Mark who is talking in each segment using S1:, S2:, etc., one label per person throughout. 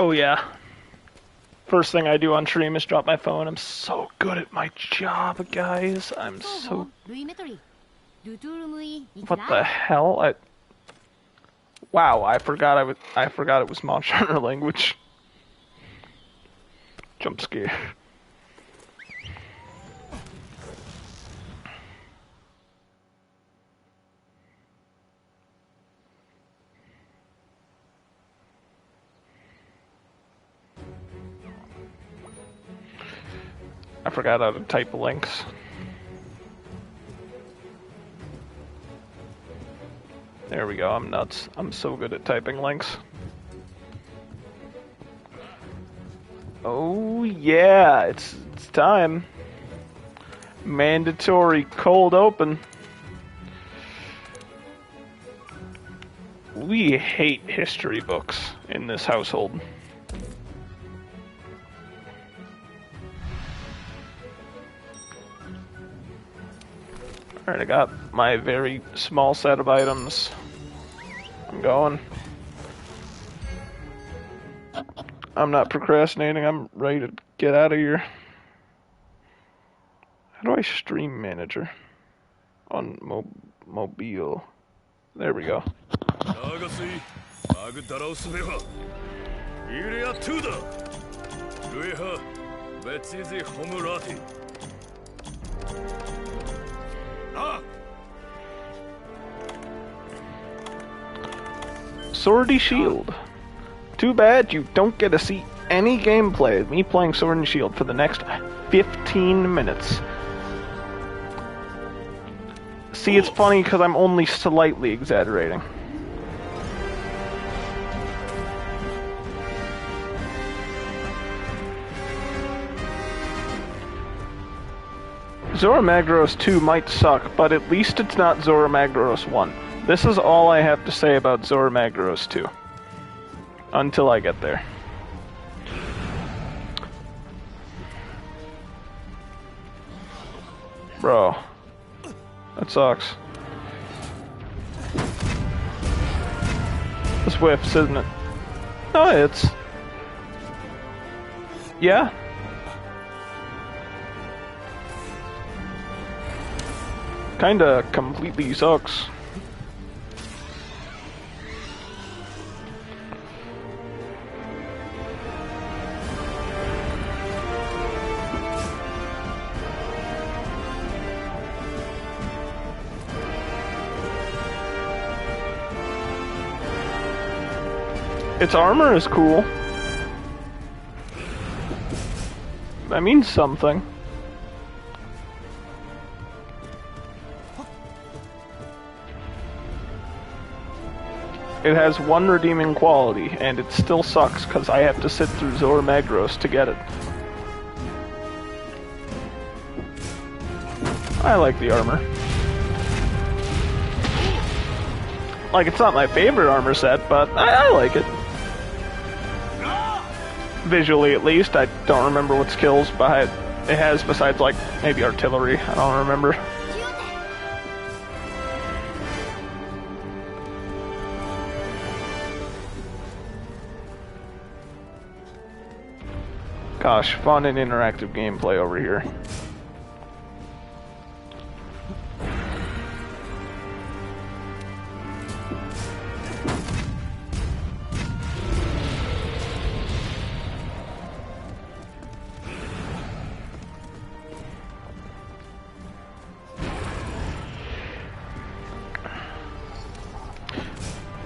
S1: Oh yeah. First thing I do on stream is drop my phone. I'm so good at my job, guys. I'm so... What the hell? Wow, I forgot it was Monster Hunter language. Jump scare. I forgot how to type links. There we go, I'm nuts. I'm so good at typing links. Oh yeah, it's time. Mandatory cold open. We hate history books in this household. Alright, I got my very small set of items. I'm going. I'm not procrastinating, I'm ready to get out of here. How do I stream manager? On mobile. There we go. Sword Shield. Too bad you don't get to see any gameplay of me playing Sword and Shield for the next 15 minutes. See, it's funny because I'm only slightly exaggerating. Zorah Magdoros 2 might suck, but at least it's not Zorah Magdoros 1. This is all I have to say about Zorah Magdoros 2. Until I get there. Bro. That sucks. This whiffs, isn't it? No, it's... Yeah? Kinda completely sucks. Its armor is cool. That means something. It has one redeeming quality, and it still sucks because I have to sit through Zorah Magdoros to get it. I like the armor. Like, it's not my favorite armor set, but I like it. Visually, at least. I don't remember what skills it has besides, like, maybe artillery. I don't remember. Gosh, fun and interactive gameplay over here.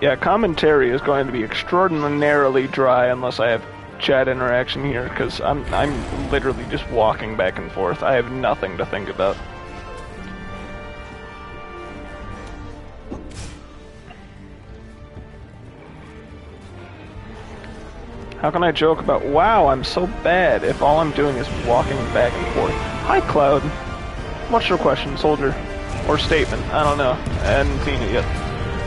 S1: Yeah, commentary is going to be extraordinarily dry unless I have chat interaction here, because I'm literally just walking back and forth. I have nothing to think about. How can I joke about, wow, I'm so bad, if all I'm doing is walking back and forth? Hi, Cloud. What's your question, soldier? Or statement? I don't know. I hadn't seen it yet.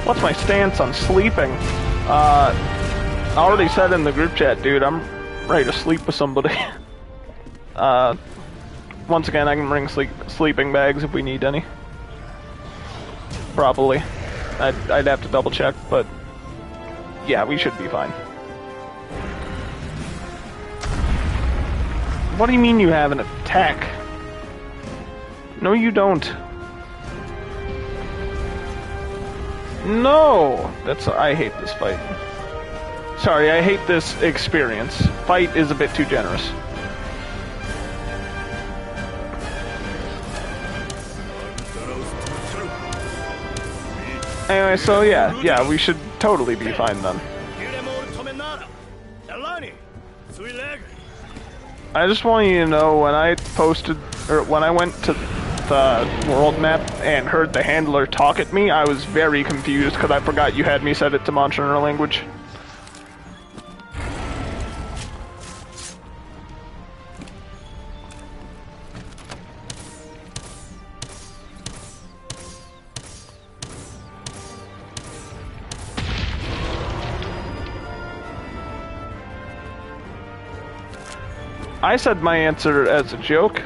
S1: What's my stance on sleeping? I already said in the group chat, dude, I'm ready to sleep with somebody. Once again, I can bring sleeping bags if we need any. Probably. I'd have to double check, but yeah, we should be fine. What do you mean you have an attack? No, you don't. No! I hate this fight. Sorry, I hate this experience. Fight is a bit too generous. Anyway, so yeah, we should totally be fine then. I just want you to know, when I went to the world map and heard the handler talk at me, I was very confused because I forgot you had me set it to Monster language. I said my answer as a joke.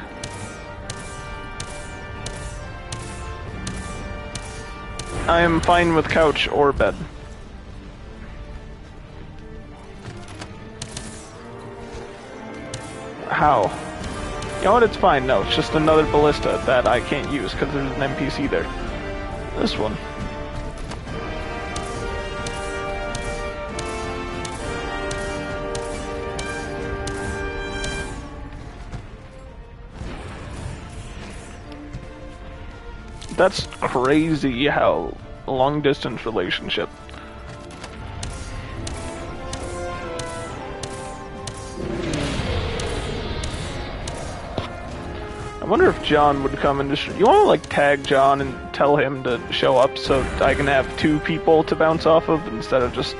S1: I am fine with couch or bed. How? You know what, it's fine. No, it's just another ballista that I can't use because there's an NPC there. This one. That's crazy how long distance relationship. I wonder if John would come into you want to like tag John and tell him to show up so I can have two people to bounce off of instead of just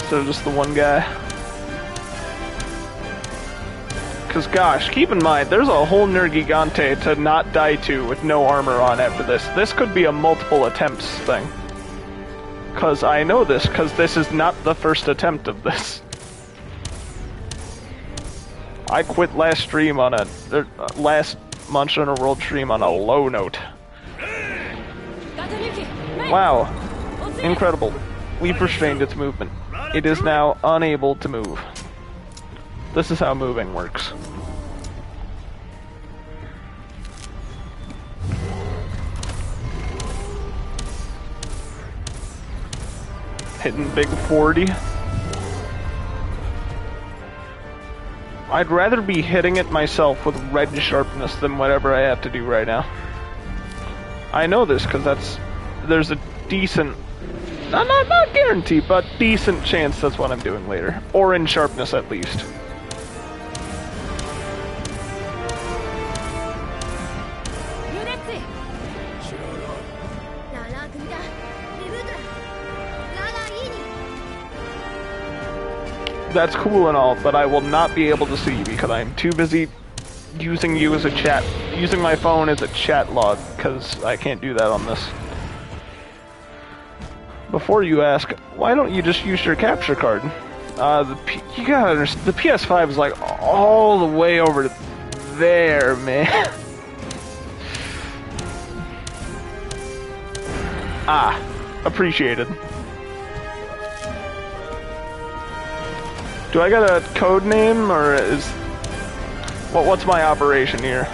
S1: the one guy. Because gosh, keep in mind, there's a whole Nergigante to not die to with no armor on after this. This could be a multiple attempts thing. Because I know this, because this is not the first attempt of this. I quit last stream on last Monster Hunter World stream on a low note. Wow. Incredible. We've restrained its movement. It is now unable to move. This is how moving works. Hitting big 40. I'd rather be hitting it myself with red sharpness than whatever I have to do right now. I know this because there's a decent, not guaranteed, but decent chance that's what I'm doing later. Or in sharpness at least. That's cool and all, but I will not be able to see you because I am too busy using you as a chat, using my phone as a chat log, because I can't do that on this. Before you ask, why don't you just use your capture card? You gotta understand, the PS5 is like all the way over there, man. Ah, appreciated. Do I got a code name, or is... What's my operation here?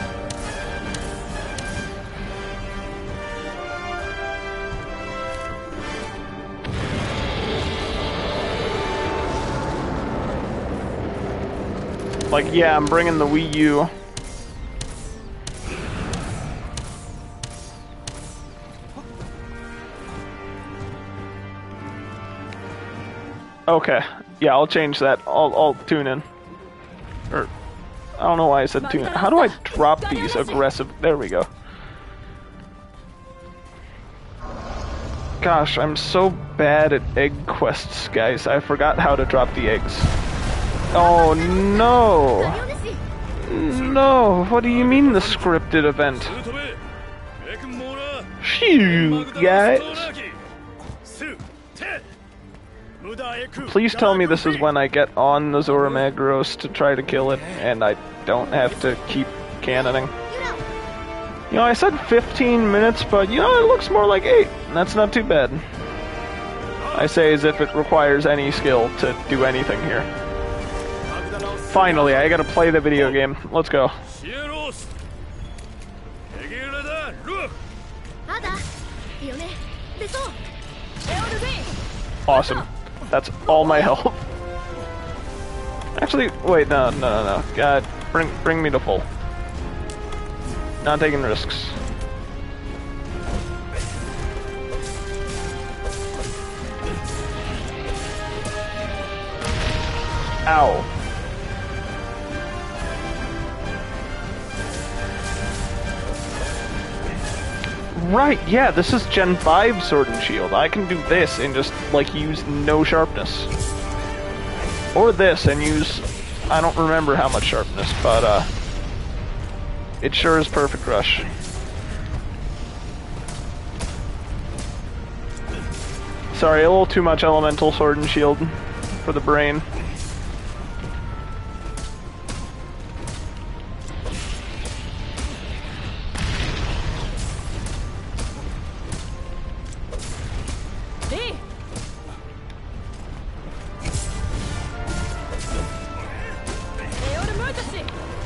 S1: Like, yeah, I'm bringing the Wii U. Okay. Yeah, I'll change that. I'll tune in. Or, I don't know why I said tune in. How do I drop these aggressive? There we go. Gosh, I'm so bad at egg quests, guys. I forgot how to drop the eggs. Oh no! No, what do you mean the scripted event? Phew, guys. Please tell me this is when I get on the zorah magdoros to try to kill it, and I don't have to keep cannoning. You know, I said 15 minutes, but you know, it looks more like 8, and that's not too bad. I say as if it requires any skill to do anything here. Finally, I gotta play the video game. Let's go. Awesome. That's all my health. Actually, wait, no. God, bring me to full. Not taking risks. Ow. Right, yeah, this is Gen 5 Sword and Shield. I can do this and just, like, use no sharpness. Or this and use... I don't remember how much sharpness, but, it sure is Perfect Rush. Sorry, a little too much Elemental Sword and Shield for the brain.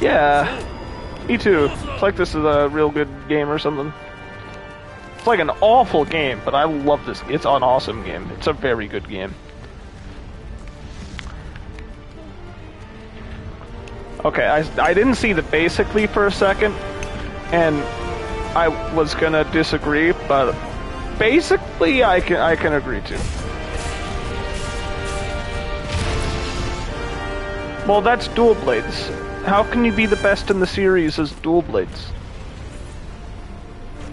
S1: Yeah, me too. It's like this is a real good game or something. It's like an awful game, but I love this. It's an awesome game. It's a very good game. Okay, I didn't see the basically for a second, and I was gonna disagree, but basically I can agree to. Well, that's dual blades. How can you be the best in the series as dual blades?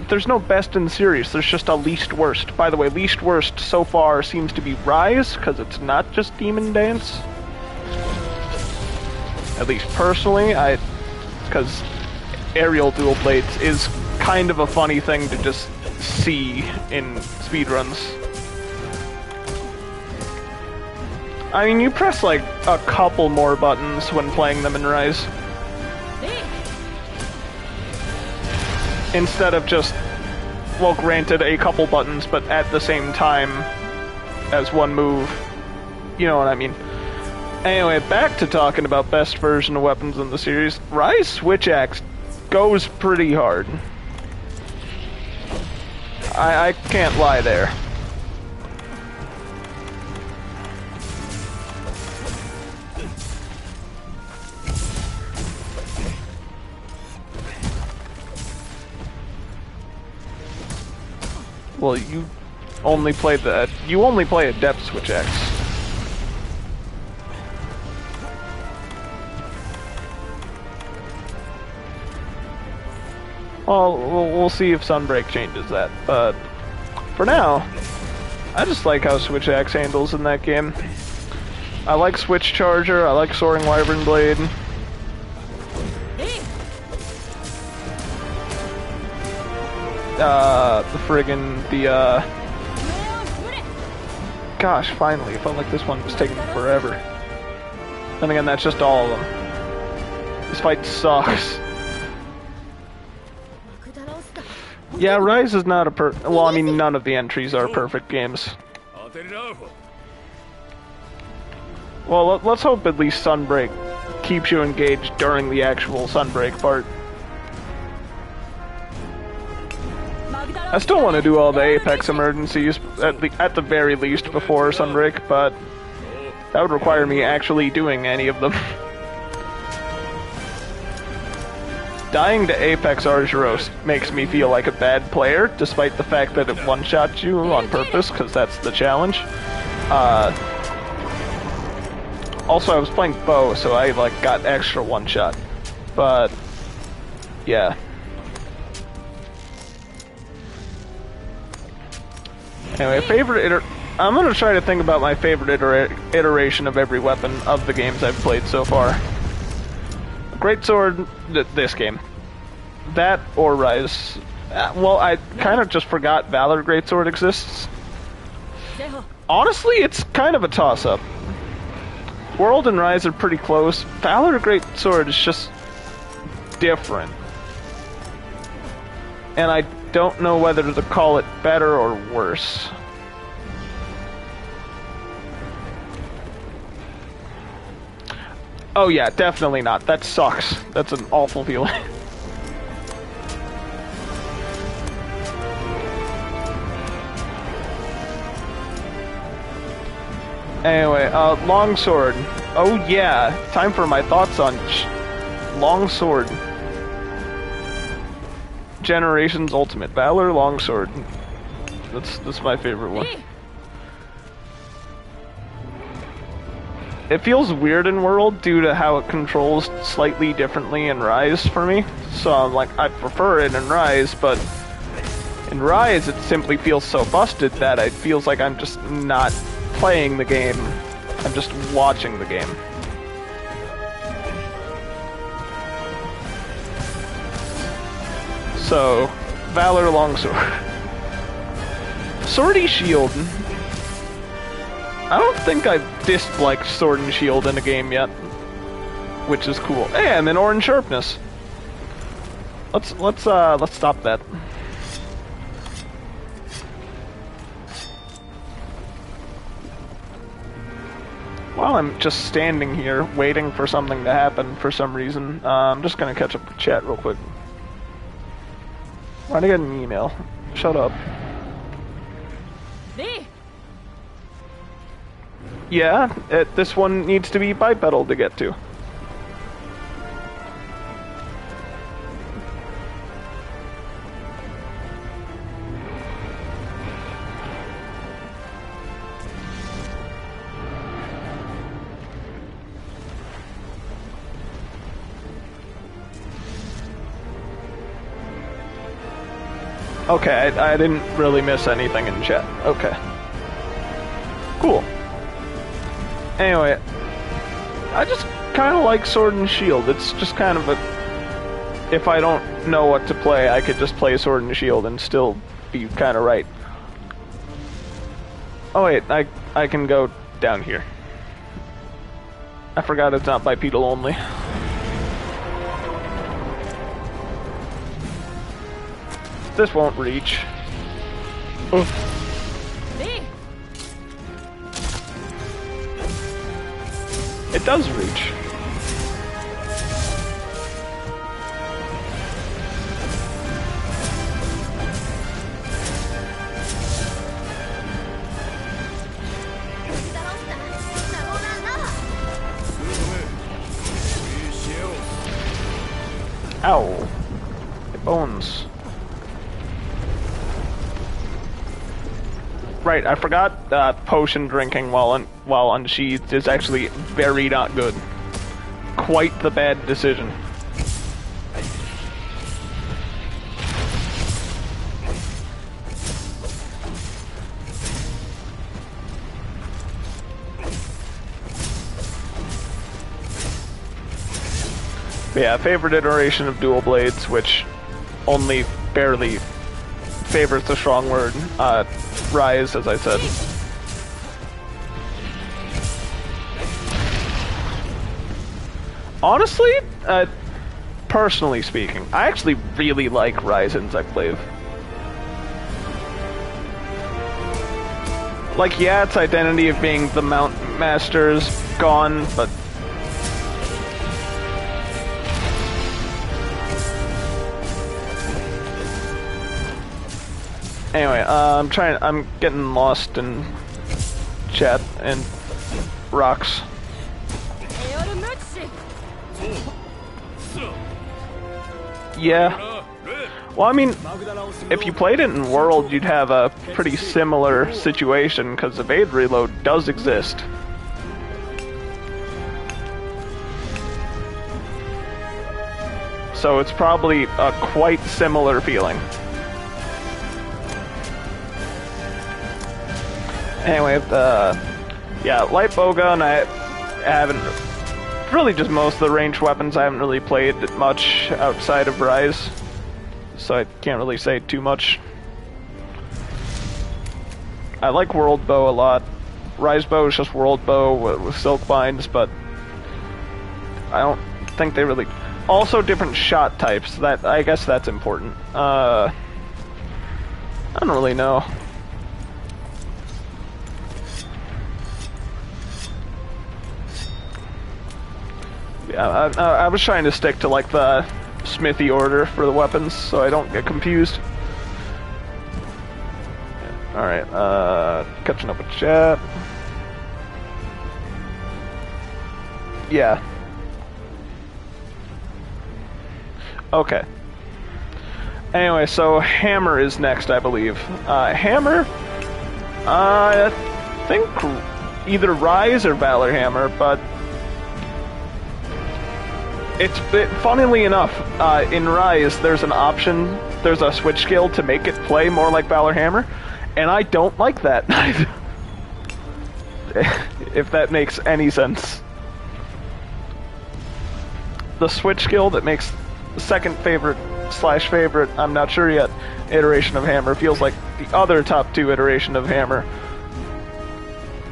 S1: There's no best in the series, there's just a least worst. By the way, least worst so far seems to be Rise, because it's not just Demon Dance. At least personally, because aerial dual blades is kind of a funny thing to just see in speedruns. I mean, you press like a couple more buttons when playing them in Rise. Instead of just, well, granted a couple buttons, but at the same time as one move. You know what I mean. Anyway, back to talking about best version of weapons in the series. Rise Switch Axe goes pretty hard. I can't lie there. Well, you only play a depth switch axe. Well, we'll see if Sunbreak changes that, but for now, I just like how Switch Axe handles in that game. I like Switch Charger, I like Soaring Wyvern Blade. Gosh, finally, it felt like this one was taking forever. Then again, that's just all of them. This fight sucks. Yeah, Rise is not a well, I mean, none of the entries are perfect games. Well, let's hope at least Sunbreak keeps you engaged during the actual Sunbreak part. I still want to do all the Apex emergencies, at the very least, before Sunbreak, but that would require me actually doing any of them. Dying to Apex Argyros makes me feel like a bad player, despite the fact that it one-shots you on purpose, because that's the challenge. Also, I was playing bow, so I got extra one-shot. But, yeah. Anyway, I'm gonna try to think about my favorite iteration of every weapon of the games I've played so far. Greatsword, this game. That or Rise. Well, I kind of just forgot Valor Greatsword exists. Honestly, it's kind of a toss-up. World and Rise are pretty close. Valor Greatsword is just different. And I don't know whether to call it better or worse. Oh yeah, definitely not. That sucks. That's an awful feeling. Anyway, longsword. Oh yeah, time for my thoughts on longsword. Generations Ultimate Valor Longsword. That's my favorite one. It feels weird in World due to how it controls slightly differently in Rise for me. So I'm like, I prefer it in Rise, but in Rise it simply feels so busted that it feels like I'm just not playing the game. I'm just watching the game. So, Valor Longsword. Swordy Shield. I don't think I've disliked Sword and Shield in a game yet, which is cool. Hey, I'm in Orange Sharpness. Let's stop that. While I'm just standing here waiting for something to happen for some reason, I'm just gonna catch up with chat real quick. Why'd I get an email? Shut up. Yeah, this one needs to be bipedal to get to. Okay, I didn't really miss anything in chat. Okay. Cool. Anyway, I just kind of like Sword and Shield. It's just kind of a... If I don't know what to play, I could just play Sword and Shield and still be kind of right. Oh wait, I can go down here. I forgot it's not bipedal only. This won't reach. Oof. It does reach. Ow. My bones. Right, I forgot potion drinking while unsheathed is actually very not good. Quite the bad decision. But yeah, favorite iteration of dual blades, which only barely favors the strong word. Rise, as I said. Honestly, personally speaking, I actually really like Rise Insect Glaive. Like, yeah, its identity of being the Mount Master's gone, but anyway, I'm getting lost in chat and rocks. Yeah. Well, I mean, if you played it in World, you'd have a pretty similar situation, because evade reload does exist. So it's probably a quite similar feeling. Anyway, yeah, light bowgun, I haven't... Really just most of the ranged weapons I haven't really played much outside of Rise. So I can't really say too much. I like World Bow a lot. Rise Bow is just World Bow with silk binds, but I don't think they really... Also different shot types, that I guess that's important. I don't really know. Yeah, I was trying to stick to like the smithy order for the weapons, so I don't get confused. Alright, catching up with chat. Yeah. Okay. Anyway, so Hammer is next, I believe. Hammer? I think either Rise or Valor Hammer, but funnily enough, in Rise, there's an option, there's a switch skill to make it play more like Valor Hammer, and I don't like that. If that makes any sense. The switch skill that makes the second favorite / favorite, I'm not sure yet, iteration of Hammer feels like the other top 2 iteration of Hammer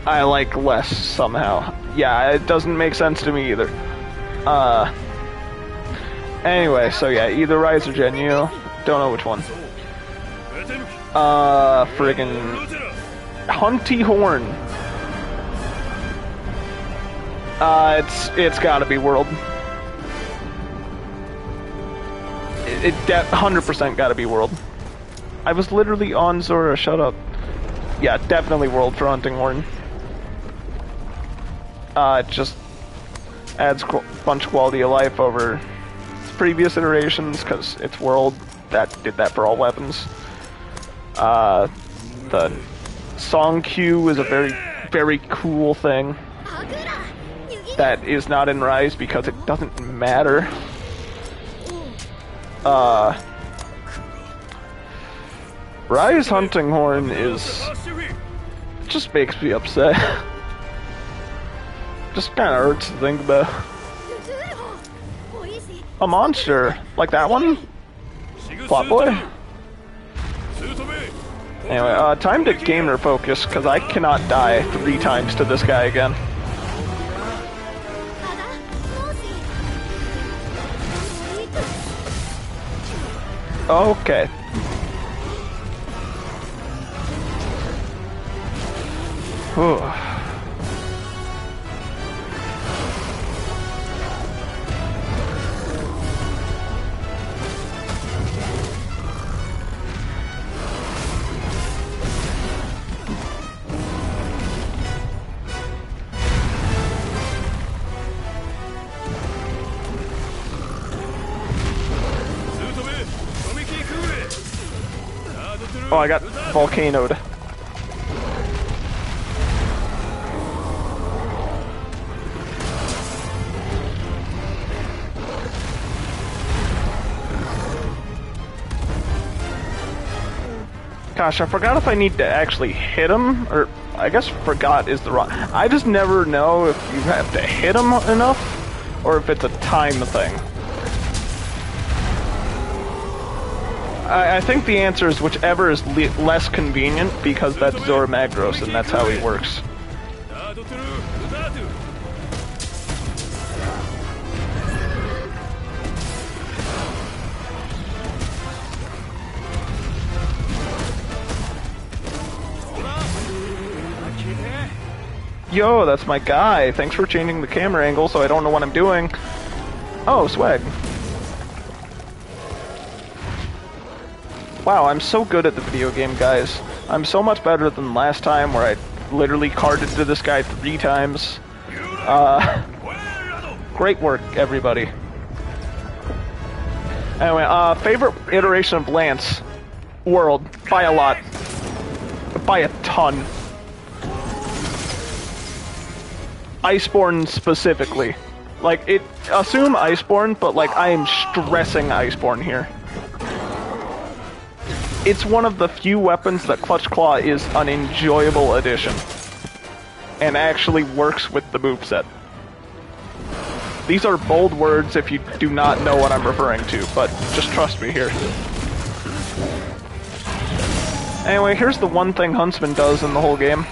S1: I like less somehow. Yeah, it doesn't make sense to me either. Anyway, so yeah, either Rise or Genyu. Don't know which one. Friggin' Hunty Horn. It's gotta be World. It 100% gotta be World. I was literally on Zorah, shut up. Yeah, definitely World for Hunting Horn. It just adds a bunch of quality of life over previous iterations, because it's World that did that for all weapons. The song queue is a very, very cool thing that is not in Rise because it doesn't matter. Rise Hunting Horn is... it just makes me upset. Just kinda hurts to think about. A monster? Like that one? Plot Boy? Anyway, time to gamer focus, because I cannot die 3 times to this guy again. Okay. Whew. Oh, I got volcanoed. Gosh, I forgot if I need to actually hit him, or I guess forgot is the wrong... I just never know if you have to hit him enough, or if it's a time thing. I think the answer is whichever is less convenient, because that's Zorah Magdoros, and that's how he works. Yo, that's my guy. Thanks for changing the camera angle so I don't know what I'm doing. Oh, swag. Wow, I'm so good at the video game, guys. I'm so much better than last time where I literally carded to this guy 3 times. Great work, everybody. Anyway, favorite iteration of Lance? World. By a lot. By a ton. Iceborne specifically. Like, assume Iceborne, but like, I am stressing Iceborne here. It's one of the few weapons that Clutch Claw is an enjoyable addition. And actually works with the moveset. These are bold words if you do not know what I'm referring to, but just trust me here. Anyway, here's the one thing Huntsman does in the whole game.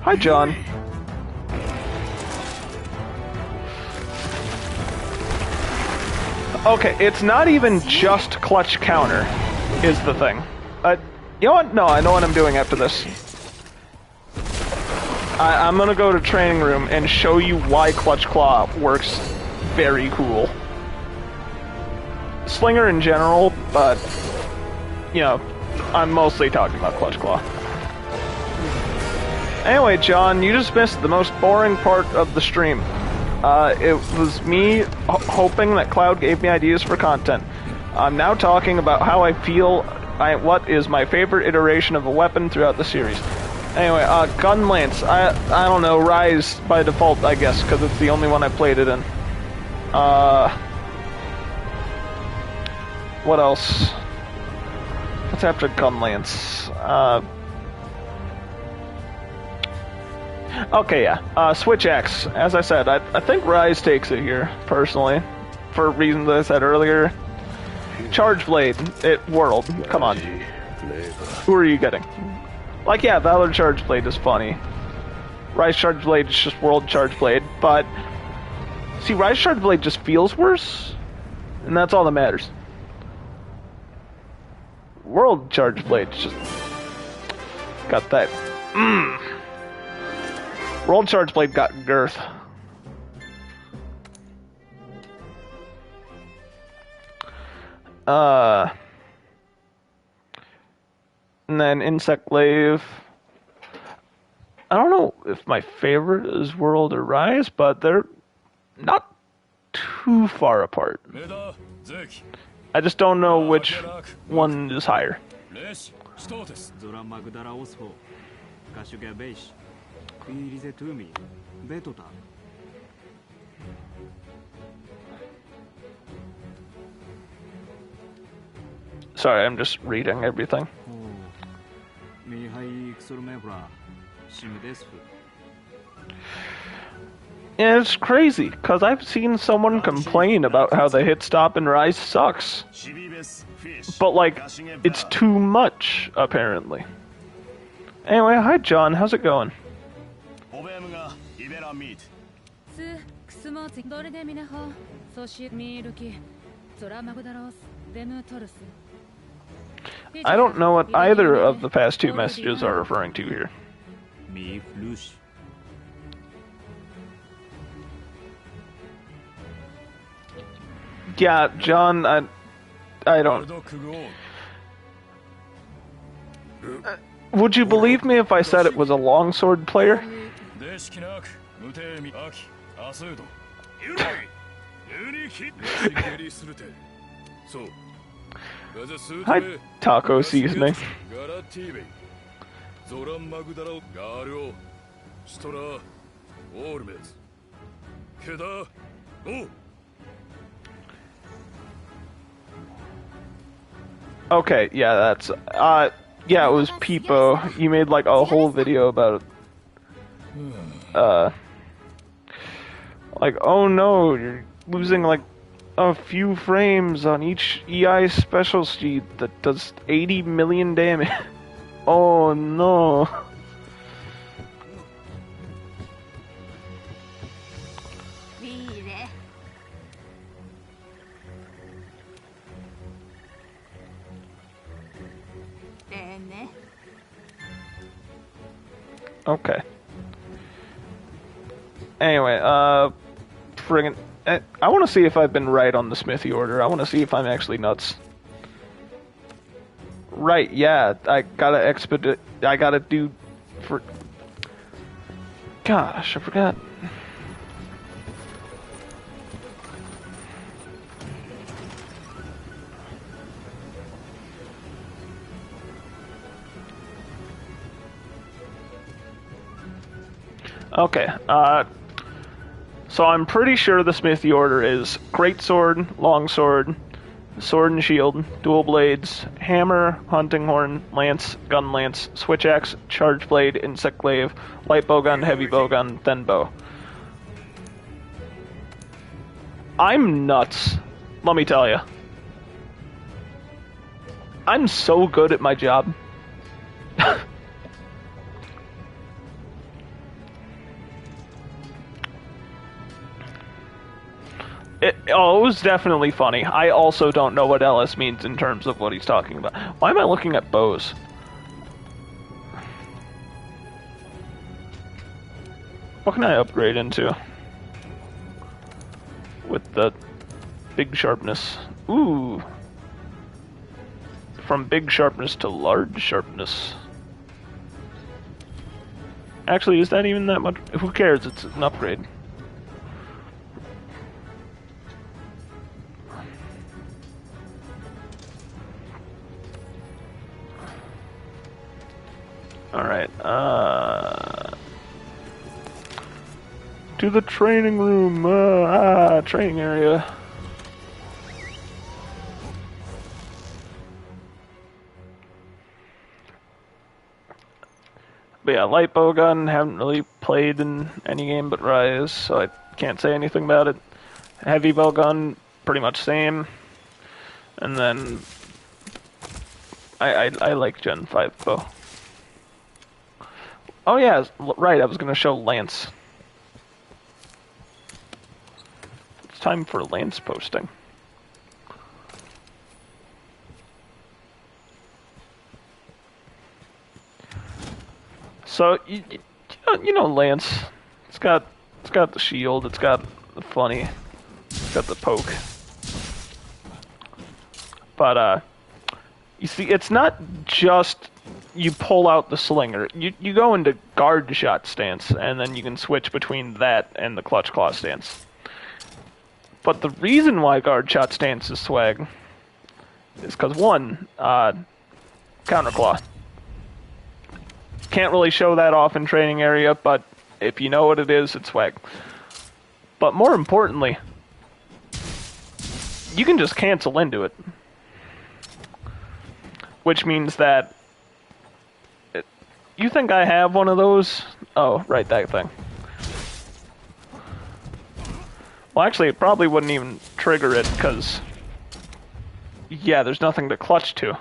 S1: Hi, John. Okay, it's not even just clutch counter, is the thing. You know what? No, I know what I'm doing after this. I'm gonna go to training room and show you why Clutch Claw works very cool. Slinger in general, but, you know, I'm mostly talking about Clutch Claw. Anyway, John, you just missed the most boring part of the stream. It was me hoping that Cloud gave me ideas for content. I'm now talking about how I feel, what is my favorite iteration of a weapon throughout the series. Anyway, Gun Lance, I don't know, Rise by default, I guess, because it's the only one I played it in. What else? What's after Gun Lance? Okay, yeah. Switch X. As I said, I think Rise takes it here, personally. For reasons that I said earlier. Charge Blade. World. Come on. Who are you getting? Like, yeah, Valor Charge Blade is funny. Rise Charge Blade is just World Charge Blade, but... See, Rise Charge Blade just feels worse, and that's all that matters. World Charge Blade just... got that... World Charge Blade got girth. And then Insect Glaive. I don't know if my favorite is World or Rise, but they're not too far apart. I just don't know which one is higher. Sorry, I'm just reading everything. Yeah, it's crazy, because I've seen someone complain about how the hit stop in Rise sucks. But, like, it's too much, apparently. Anyway, hi John, how's it going? I don't know what either of the past two messages are referring to here. Yeah, John, I don't... would you believe me if I said it was a longsword player? Hi, taco seasoning. Okay, yeah, that's, yeah, it was Peepo. You made, like, a whole video about it. Like, oh no, you're losing, like, a few frames on each EI special sheet that does 80 million damage. Oh no. Okay. Anyway, friggin'... I want to see if I've been right on the Smithy order. I want to see if I'm actually nuts. Right, yeah, I gotta expedite... I gotta do... for... Gosh, I forgot. Okay, so I'm pretty sure the Smithy order is Greatsword, Longsword, Sword and Shield, Dual Blades, Hammer, Hunting Horn, Lance, Gun Lance, Switch Axe, Charge Blade, Insect Glaive, Light Bowgun, Heavy Bowgun, then Bow. I'm nuts, let me tell you. I'm so good at my job. It was definitely funny. I also don't know what LS means in terms of what he's talking about. Why am I looking at bows? What can I upgrade into? With the big sharpness. Ooh. From big sharpness to large sharpness. Actually, is that even that much? Who cares? It's an upgrade. Alright, to the training room, training area. But yeah, light bow gun, haven't really played in any game but Rise, so I can't say anything about it. Heavy bow gun, pretty much same. And then, I like Gen 5 bow. Oh yeah, right, I was gonna show Lance. It's time for Lance posting. So, you know Lance. It's got the shield, it's got the funny, it's got the poke. But, you see, it's not just you pull out the slinger. You go into guard shot stance, and then you can switch between that and the clutch claw stance. But the reason why guard shot stance is swag is because, one, counter claw. Can't really show that off in training area, but if you know what it is, it's swag. But more importantly, you can just cancel into it. Which means that... You think I have one of those? Oh, right, that thing. Well, actually, it probably wouldn't even trigger it, because... Yeah, there's nothing to clutch to.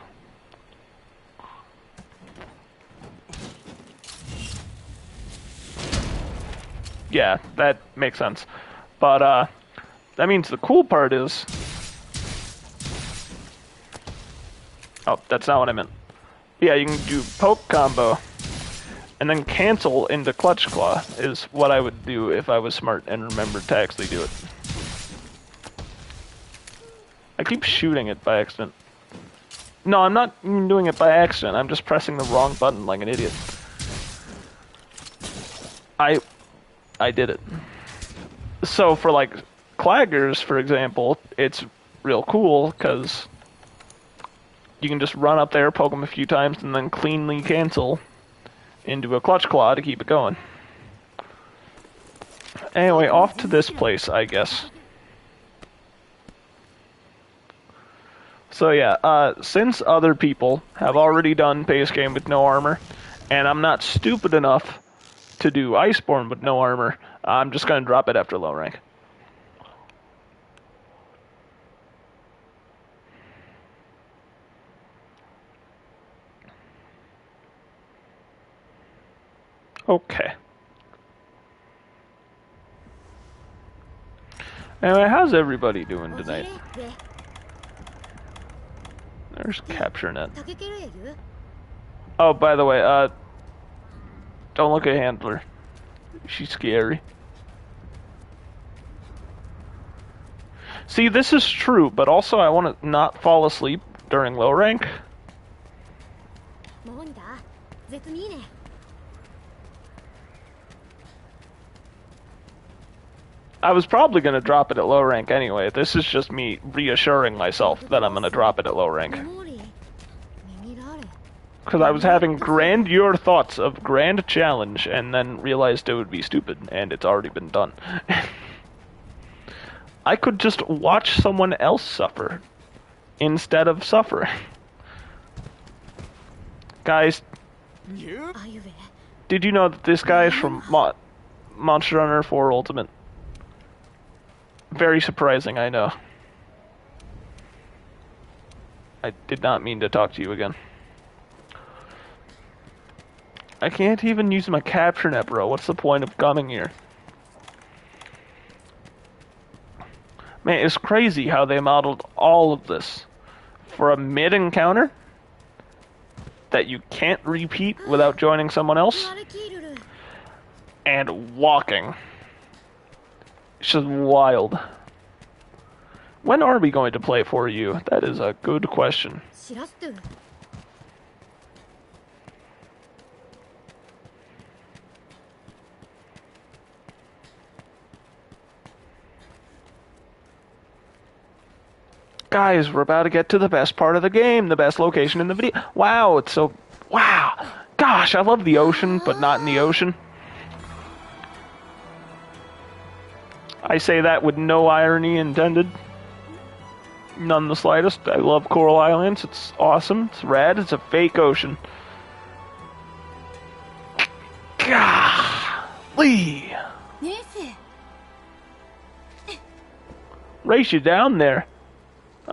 S1: Yeah, that makes sense. But, that means the cool part is... Oh, that's not what I meant. Yeah, you can do poke combo, and then cancel into clutch claw, is what I would do if I was smart and remembered to actually do it. I keep shooting it by accident. No, I'm not even doing it by accident, I'm just pressing the wrong button like an idiot. I did it. So for like claggers, for example, it's real cool because you can just run up there, poke them a few times, and then cleanly cancel into a clutch claw to keep it going. Anyway, off to this place, I guess. So yeah, since other people have already done base game with no armor, and I'm not stupid enough to do Iceborne with no armor, I'm just going to drop it after low rank. Okay. Anyway, how's everybody doing tonight? There's capture net. Oh, by the way, don't look at Handler. She's scary. See, this is true, but also I want to not fall asleep during low rank. I was probably going to drop it at low rank anyway. This is just me reassuring myself that I'm going to drop it at low rank. Because I was having grandeur thoughts of grand challenge, and then realized it would be stupid, and it's already been done. I could just watch someone else suffer, instead of suffering. Guys, did you know that this guy is from Monster Hunter 4 Ultimate? Very surprising, I know. I did not mean to talk to you again. I can't even use my capture net, bro. What's the point of coming here? Man, it's crazy how they modeled all of this for a mid-encounter that you can't repeat without joining someone else. and walking. It's just wild. When are we going to play for you? That is a good question. Guys, we're about to get to the best part of the game, the best location in the video. Wow, it's so... Wow. Gosh, I love the ocean, but not in the ocean. I say that with no irony intended. None the slightest. I love Coral Islands. It's awesome. It's rad. It's a fake ocean. Golly. Race you down there.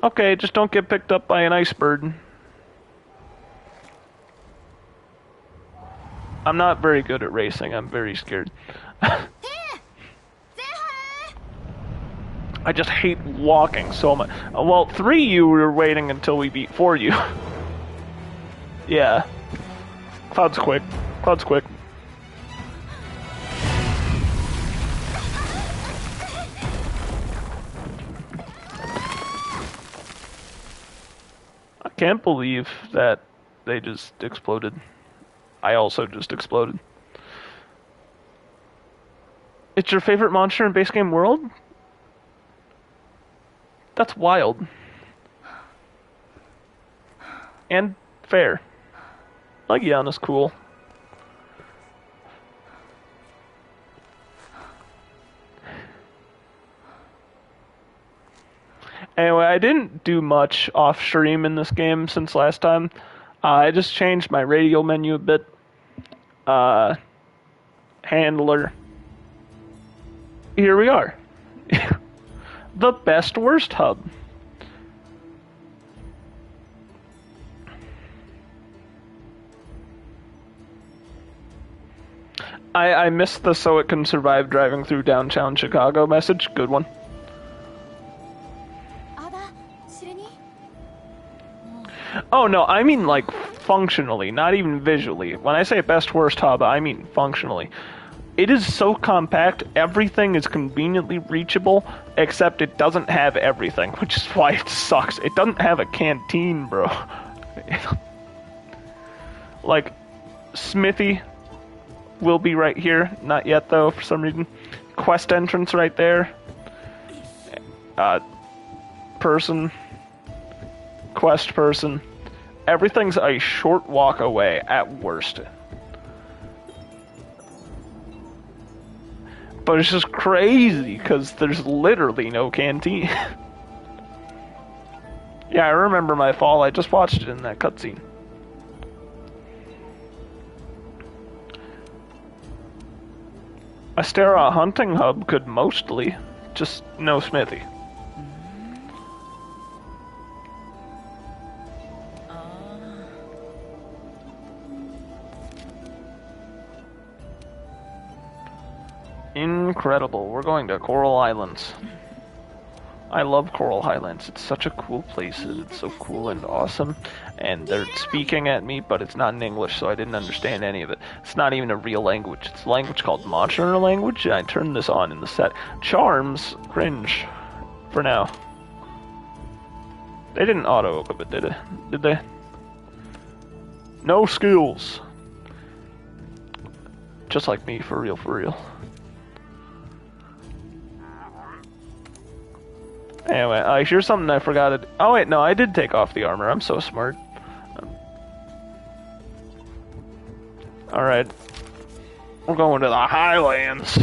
S1: Okay, just don't get picked up by an iceberg. I'm not very good at racing. I'm very scared. I just hate walking so much. Well, 3 you were waiting until we beat 4 you. Yeah. Cloud's quick. Cloud's quick. I can't believe that they just exploded. I also just exploded. It's your favorite monster in base game world? That's wild. And fair. Legiana's cool. Anyway, I didn't do much off stream in this game since last time. I just changed my radial menu a bit. Handler. Here we are. The best worst hub. I missed the so it can survive driving through downtown Chicago message. Good one. Oh no, I mean like functionally, not even visually. When I say best worst hub, I mean functionally. It is so compact, everything is conveniently reachable, except it doesn't have everything, which is why it sucks. It doesn't have a canteen, bro. Like, Smithy will be right here. Not yet, though, for some reason. Quest entrance right there. Person. Quest person. Everything's a short walk away, at worst. But it's just crazy, because there's literally no canteen. Yeah, I remember my fall. I just watched it in that cutscene. Astera hunting hub could mostly, just no Smithy. Incredible. We're going to Coral Islands. I love Coral Highlands. It's such a cool place. It's so cool and awesome. And they're speaking at me, but it's not in English, so I didn't understand any of it. It's not even a real language. It's a language called Monster Language, and I turned this on in the set. Charms, cringe, for now. They didn't auto-open it, did it? Did they? No skills. Just like me, for real, for real. Anyway, here's something I forgot. Oh wait, no, I did take off the armor. I'm so smart. Alright. We're going to the Highlands.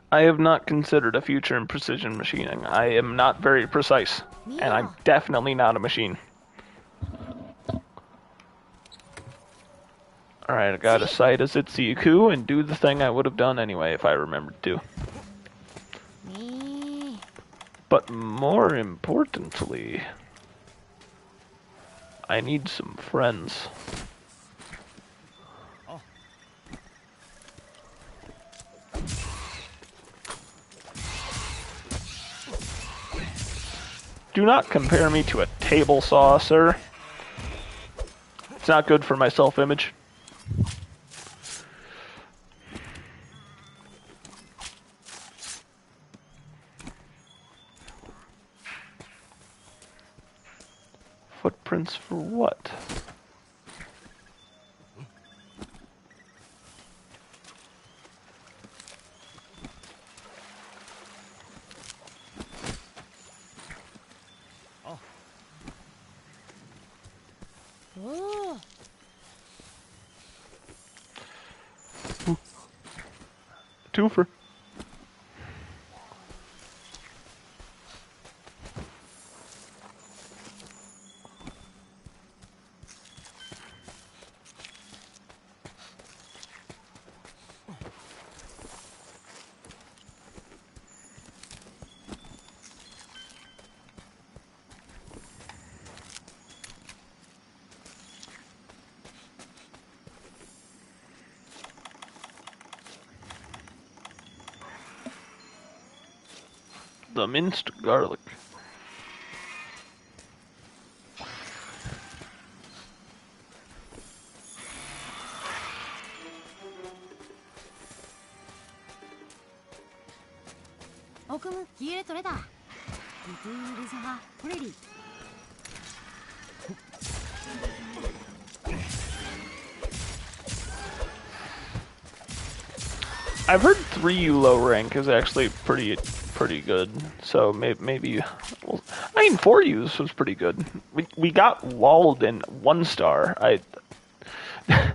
S1: I have not considered a future in precision machining. I am not very precise, and I'm definitely not a machine. Alright, I gotta sight as Itsuyaku and do the thing I would have done anyway if I remembered to. But more importantly... I need some friends. Do not compare me to a table saw, sir. It's not good for my self-image. Footprints for what?
S2: Oh.
S1: Twofer. The minced garlic. I've heard 3 low rank is actually pretty good. So maybe well, I mean 4U's was pretty good. We got walled in 1 star. It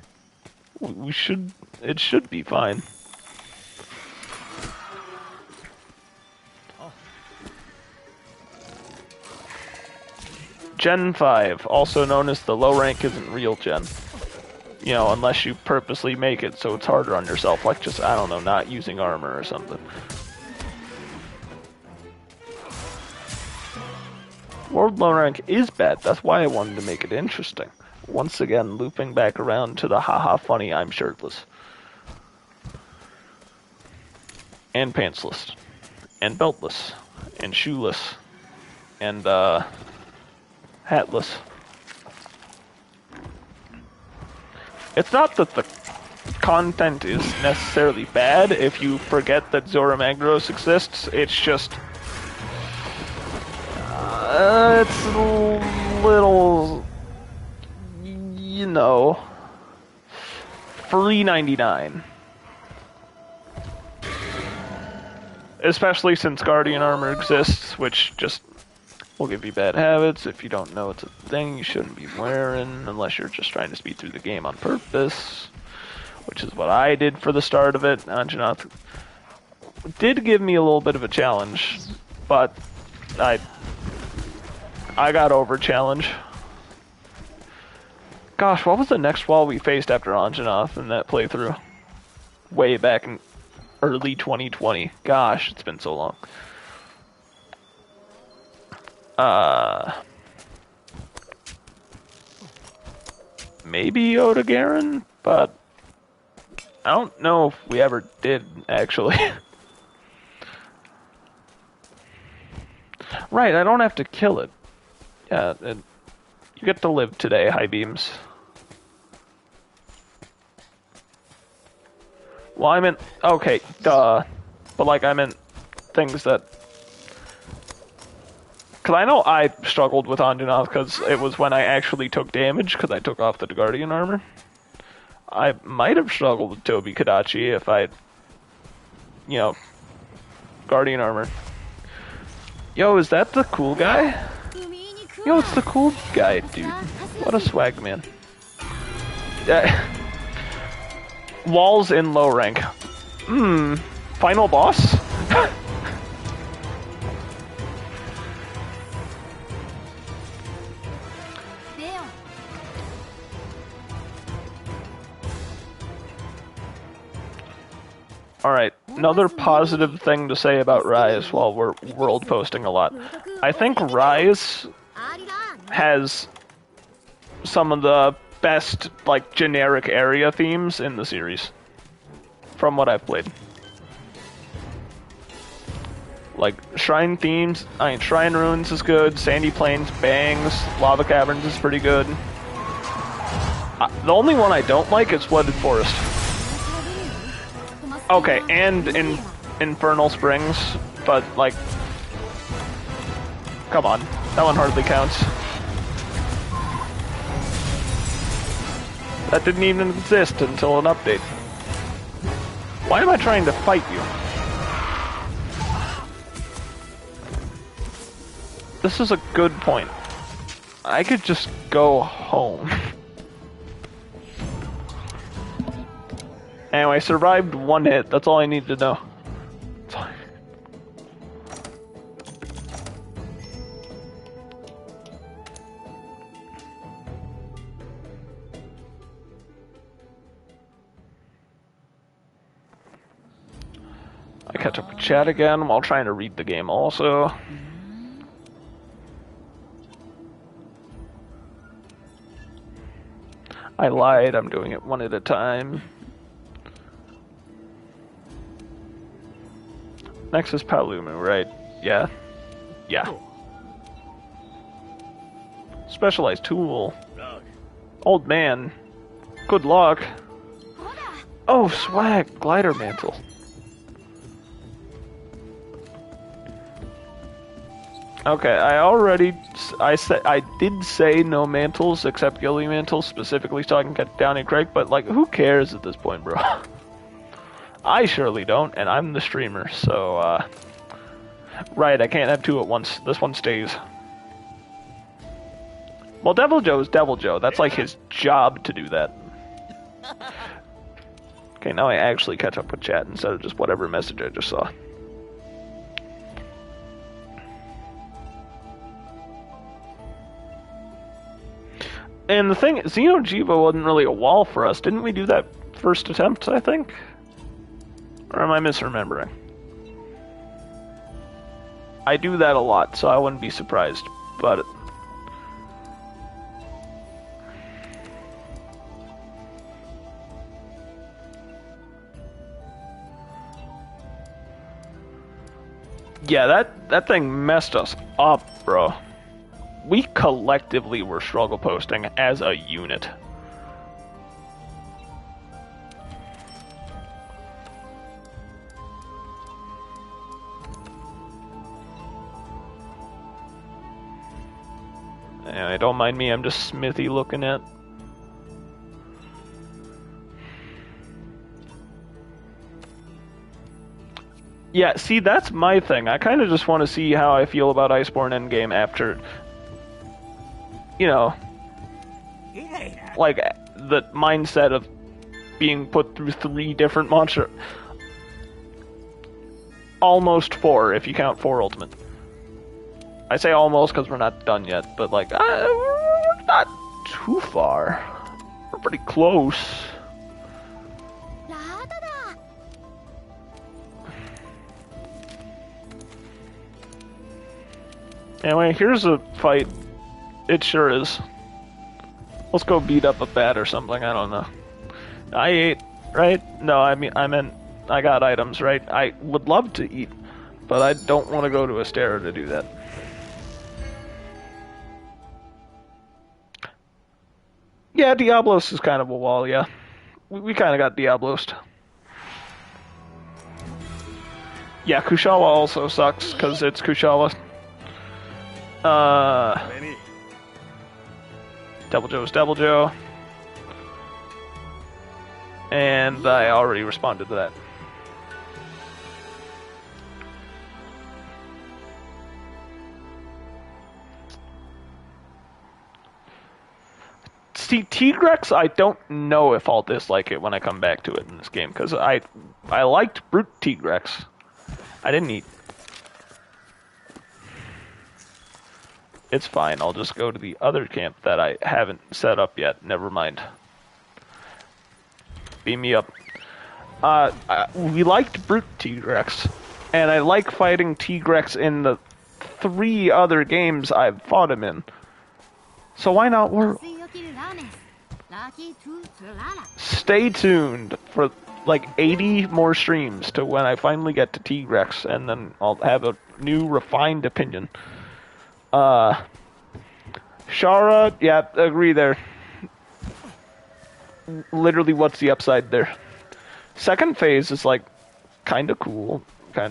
S1: should be fine. Gen 5, also known as the low rank isn't real gen. You know, unless you purposely make it so it's harder on yourself, like just, I don't know, not using armor or something. World low rank is bad, that's why I wanted to make it interesting. Once again, looping back around to the haha funny I'm shirtless. And pantsless. And beltless. And shoeless. And, hatless. It's not that the content is necessarily bad if you forget that Zorah Magdoros exists, it's just... it's a little... you know... $3.99. Especially since Guardian Armor exists, which just will give you bad habits. If you don't know it's a thing you shouldn't be wearing, unless you're just trying to speed through the game on purpose, which is what I did for the start of it. Anjanath did give me a little bit of a challenge, but I got over challenge. Gosh, what was the next wall we faced after Anjanath in that playthrough? Way back in early 2020. Gosh, it's been so long. Maybe Oda Garen, but I don't know if we ever did, actually. Right, I don't have to kill it. Yeah, you get to live today, High Beams. Well, I meant, okay, duh. But, like, I meant things that... Because I know I struggled with Anjanath because it was when I actually took damage because I took off the Guardian Armor. I might have struggled with Tobi Kadachi if I, you know, Guardian Armor. Yo, is that the cool guy? Yo, it's the cool guy, dude. What a swag, man. Walls in low rank. Final boss? Alright, another positive thing to say about Rise while we're world posting a lot. I think Rise has some of the best, like, generic area themes in the series. From what I've played. Like, Shrine themes, Shrine Ruins is good, Sandy Plains bangs, Lava Caverns is pretty good. The only one I don't like is Flooded Forest. Okay, and Infernal Springs, but, like... Come on, that one hardly counts. That didn't even exist until an update. Why am I trying to fight you? This is a good point. I could just go home. Anyway, survived one hit. That's all I need to know. I catch up with chat again while trying to read the game also. I lied, I'm doing it one at a time. Next is Palumu, right? Yeah. Yeah. Specialized tool. Old man. Good luck. Oh, swag. Glider mantle. Okay, I did say no mantles except Gilly mantles, specifically so I can get down and Craig, but like, who cares at this point, bro? I surely don't, and I'm the streamer, so, right, I can't have two at once. This one stays. Well, Devil Joe's Devil Joe. That's like his job to do that. Okay, now I actually catch up with chat instead of just whatever message I just saw. And the thing, Xeno'jiiva wasn't really a wall for us. Didn't we do that first attempt, I think? Or am I misremembering? I do that a lot, so I wouldn't be surprised. But... yeah, that thing messed us up, bro. We collectively were struggle posting as a unit. Anyway, don't mind me, I'm just Smithy looking at. Yeah, see, that's my thing. I kind of just want to see how I feel about Iceborne Endgame after... you know, like, the mindset of being put through 3 different monster... almost 4, if you count 4 Ultimate. I say almost because we're not done yet, but, like, we're not too far. We're pretty close. Anyway, here's a fight. It sure is. Let's go beat up a bat or something, I don't know. I ate, right? No, I meant I got items, right? I would love to eat, but I don't want to go to Astera to do that. Yeah, Diablos is kind of a wall, yeah. We kind of got Diablosed. Yeah, Kushala also sucks, because it's Kushala. Devil Joe's Devil Joe. And I already responded to that. See, Tigrex, I don't know if I'll dislike it when I come back to it in this game, because I liked Brute Tigrex. I didn't eat. It's fine, I'll just go to the other camp that I haven't set up yet. Never mind. Beam me up. We liked Brute Tigrex, and I like fighting Tigrex in the 3 other games I've fought him in. So why not world? Stay tuned for like 80 more streams to when I finally get to T-Rex, and then I'll have a new refined opinion. Shara, yeah, agree there. Literally, what's the upside there? Second phase is like kind of cool,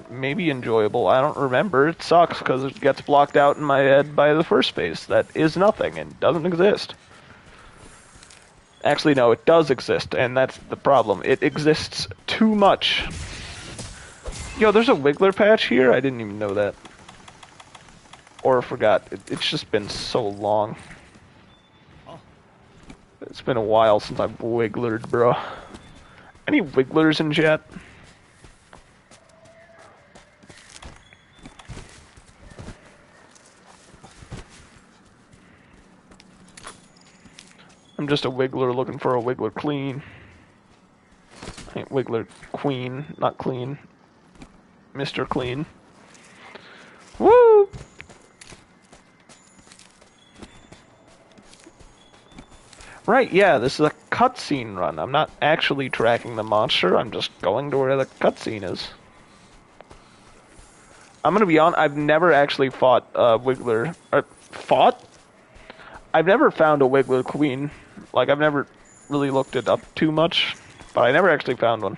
S1: maybe enjoyable. I don't remember. It sucks because it gets blocked out in my head by the first phase. That is nothing and doesn't exist. Actually, no, it does exist, and that's the problem. It exists too much. Yo, there's a Wiggler patch here? I didn't even know that. Or forgot. It's just been so long. It's been a while since I've Wigglered, bro. Any Wigglers in chat? I'm just a Wiggler looking for a Wiggler clean. I ain't Wiggler queen, not clean. Mr. Clean. Woo! Right, yeah, this is a cutscene run. I'm not actually tracking the monster, I'm just going to where the cutscene is. I'm gonna be honest, I've never actually fought a Wiggler. Fought? I've never found a Wiggler queen. Like, I've never really looked it up too much, but I never actually found one.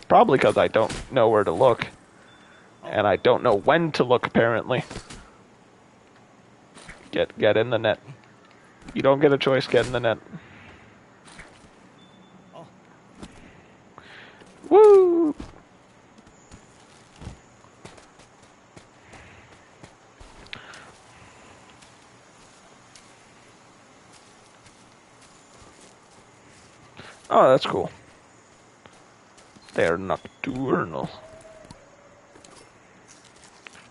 S1: Probably because I don't know where to look. And I don't know when to look, apparently. Get in the net. You don't get a choice, get in the net. Woo! Oh, that's cool. They're nocturnal.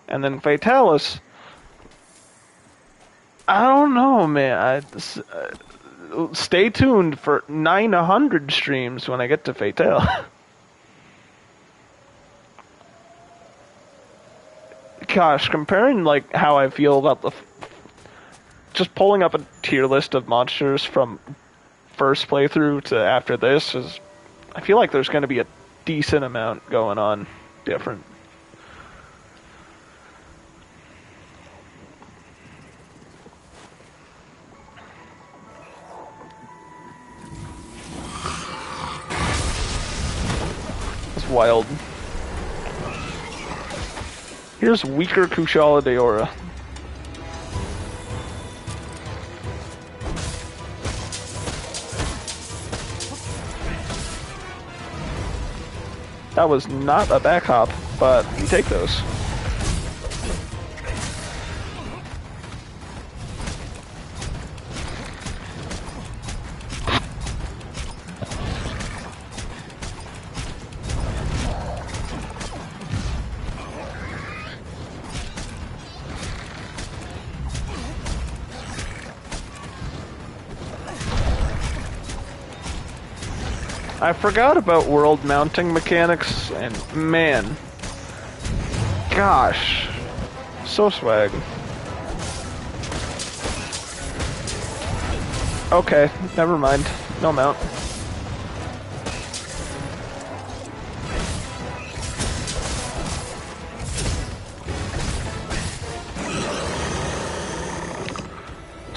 S1: And then Fatalis. I don't know, man. Stay tuned for 900 streams when I get to Fatal. Gosh, comparing like how I feel about just pulling up a tier list of monsters from first playthrough to after this is, I feel like there's going to be a decent amount going on different. It's wild. Here's weaker Kushala Daora. That was not a back hop, but we take those. I forgot about world mounting mechanics, and man, gosh, so swag. Okay, never mind, no mount.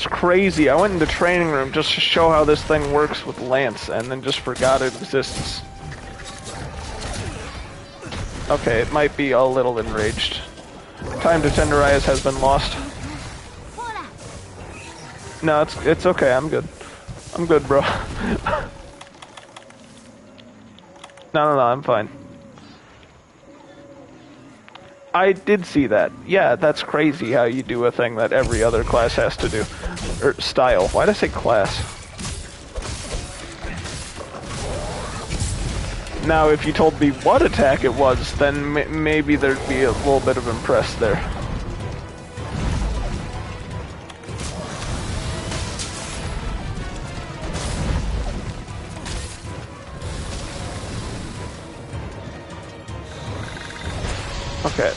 S1: Crazy. I went into training room just to show how this thing works with Lance, and then just forgot it exists. Okay, it might be a little enraged. Time to tenderize has been lost. No, it's okay. I'm good. I'm good, bro. No, I'm fine. I did see that. Yeah, that's crazy how you do a thing that every other class has to do. Or style. Why'd I say class? Now, if you told me what attack it was, then maybe there'd be a little bit of impress there. Okay.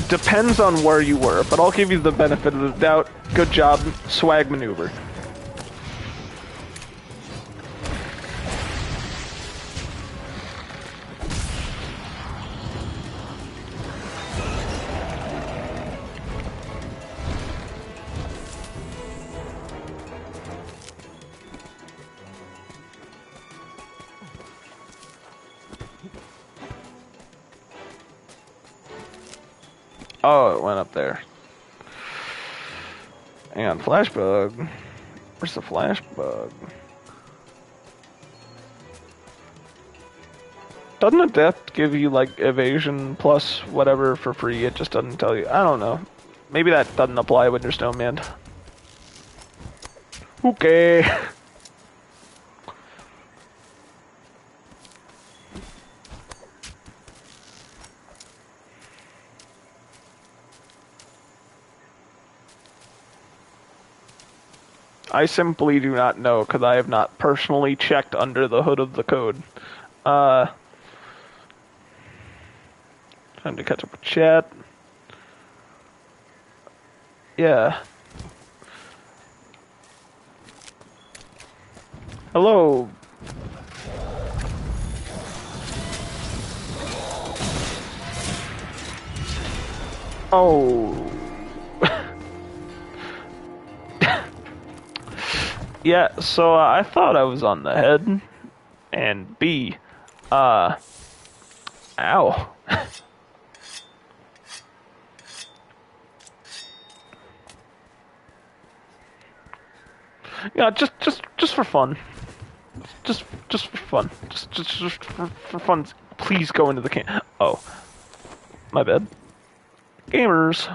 S1: Depends on where you were, but I'll give you the benefit of the doubt. Good job, swag maneuver. Oh, it went up there. Hang on, flash bug. Where's the flash bug? Doesn't a death give you, like, evasion plus whatever for free? It just doesn't tell you. I don't know. Maybe that doesn't apply when you're snowman. Okay. I simply do not know, because I have not personally checked under the hood of the code. Time to catch up with chat. Yeah. Hello. Oh. Yeah, so I thought I was on the head, and B, ow. Yeah, just for fun. Just for fun. Just for fun. Please go into the can. Oh, my bad. Gamers,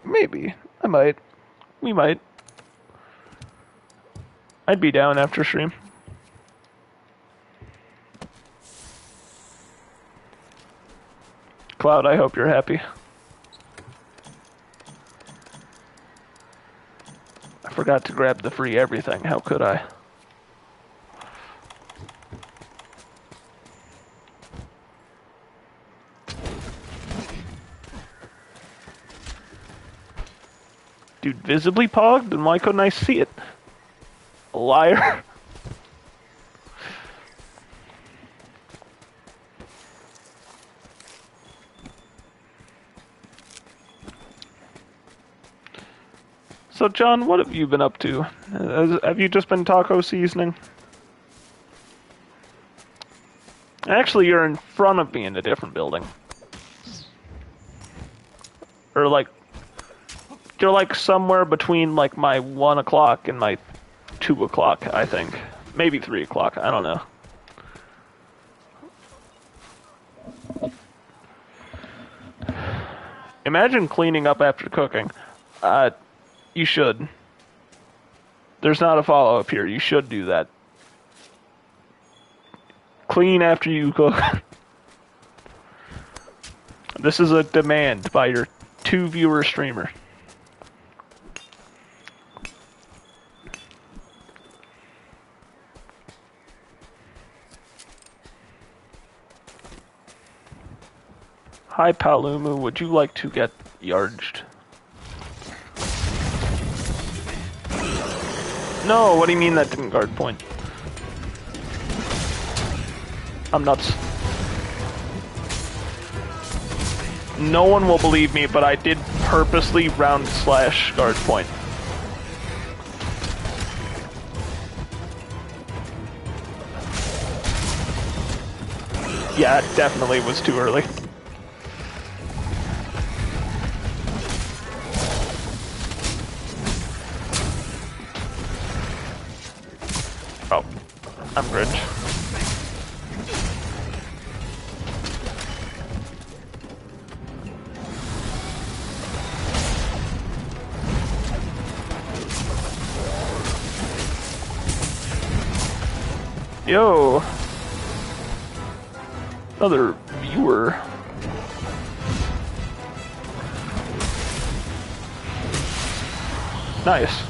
S1: maybe I might. We might. I'd be down after stream. Cloud, I hope you're happy. I forgot to grab the free everything. How could I? Dude, visibly pogged? Then why couldn't I see it? Liar. So, John, what have you been up to? Have you just been taco seasoning? Actually, you're in front of me in a different building. Or, like, you're, like, somewhere between, like, my 1 o'clock and my 2 o'clock, I think. Maybe 3 o'clock, I don't know. Imagine cleaning up after cooking. You should. There's not a follow-up here. You should do that. Clean after you cook. This is a demand by your 2-viewer streamer. Hi, Palumu. Would you like to get yarged? No, what do you mean that didn't guard point? I'm nuts. No one will believe me, but I did purposely round slash guard point. Yeah, it definitely was too early. Oh, I'm Grinch. Yo! Another viewer. Nice.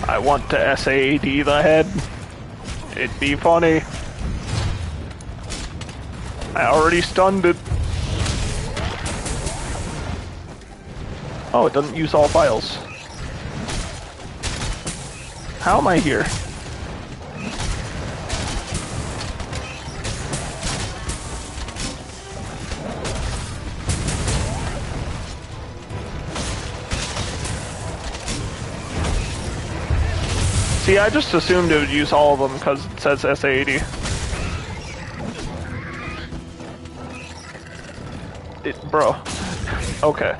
S1: I want to SAD the head. It'd be funny. I already stunned it. Oh, it doesn't use all files. How am I here? See, I just assumed it would use all of them because it says SA80. Bro. Okay.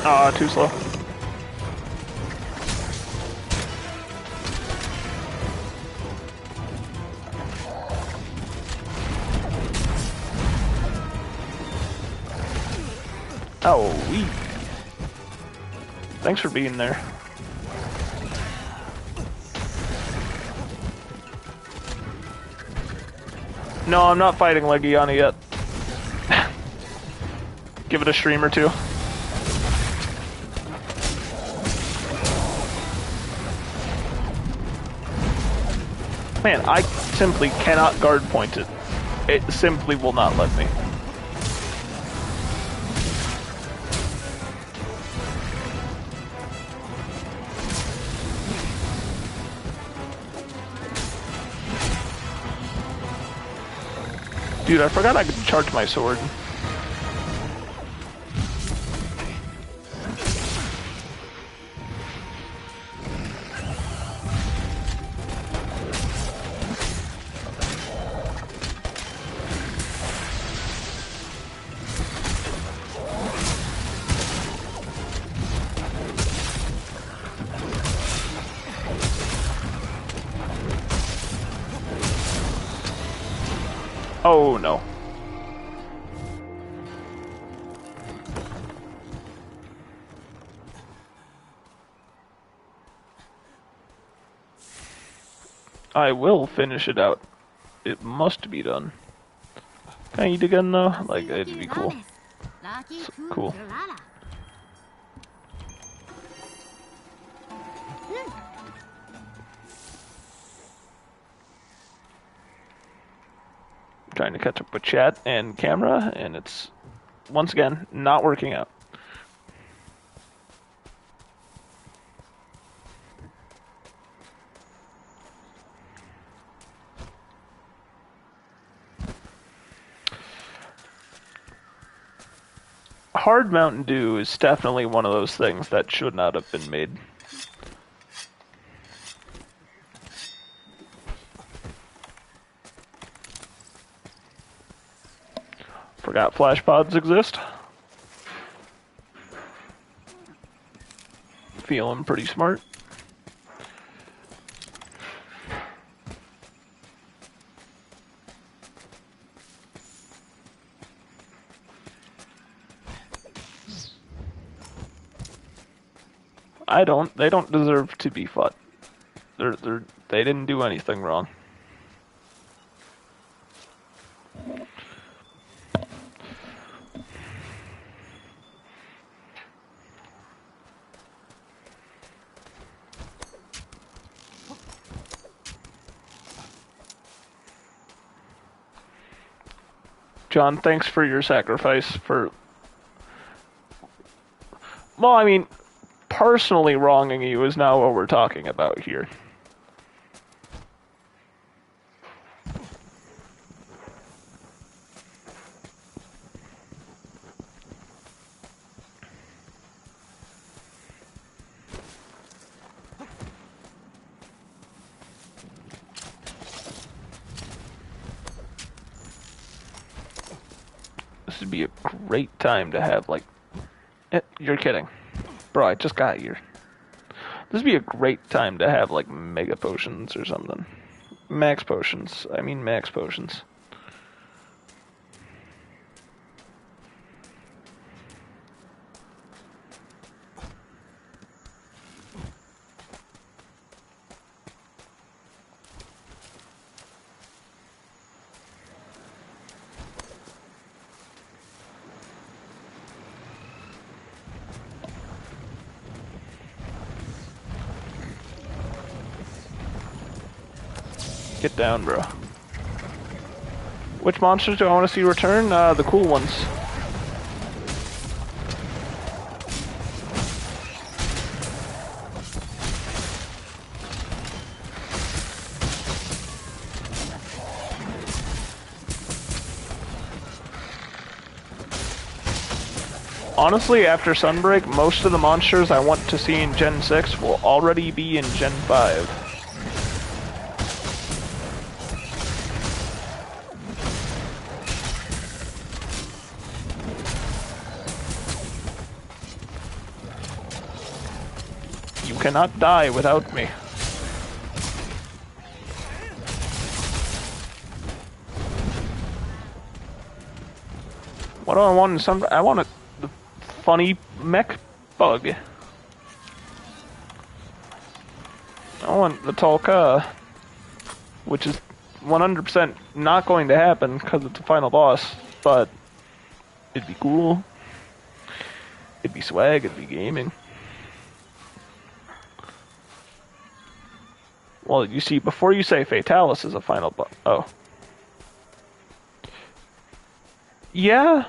S1: Ah, too slow. Oh, wee. Thanks for being there. No, I'm not fighting Legiana yet. Give it a stream or two. Man, I simply cannot guard point it. It simply will not let me. Dude, I forgot I could charge my sword. Oh no. I will finish it out. It must be done. Can I eat again though? Like, it'd be cool. Cool. Trying to catch up with chat and camera, and it's, once again, not working out. Hard Mountain Dew is definitely one of those things that should not have been made. Forgot flash pods exist. Feeling pretty smart. They don't deserve to be fought. They didn't do anything wrong. John, thanks for your sacrifice for... Well, I mean, personally wronging you is not what we're talking about here. This would be a great time to have, like... You're kidding. Bro, I just got here. This would be a great time to have, like, mega potions or something. Max potions. I mean max potions. Get down, bro. Which monsters do I want to see return? The cool ones. Honestly, after Sunbreak, most of the monsters I want to see in Gen 6 will already be in Gen 5. You cannot die without me. What do I want in Sunbreak? I want the funny mech bug. I want the Tolka, which is 100% not going to happen because it's the final boss, but it'd be cool. It'd be swag, it'd be gaming. Well, you see, before you say Fatalis is a final boss. Oh. Yeah.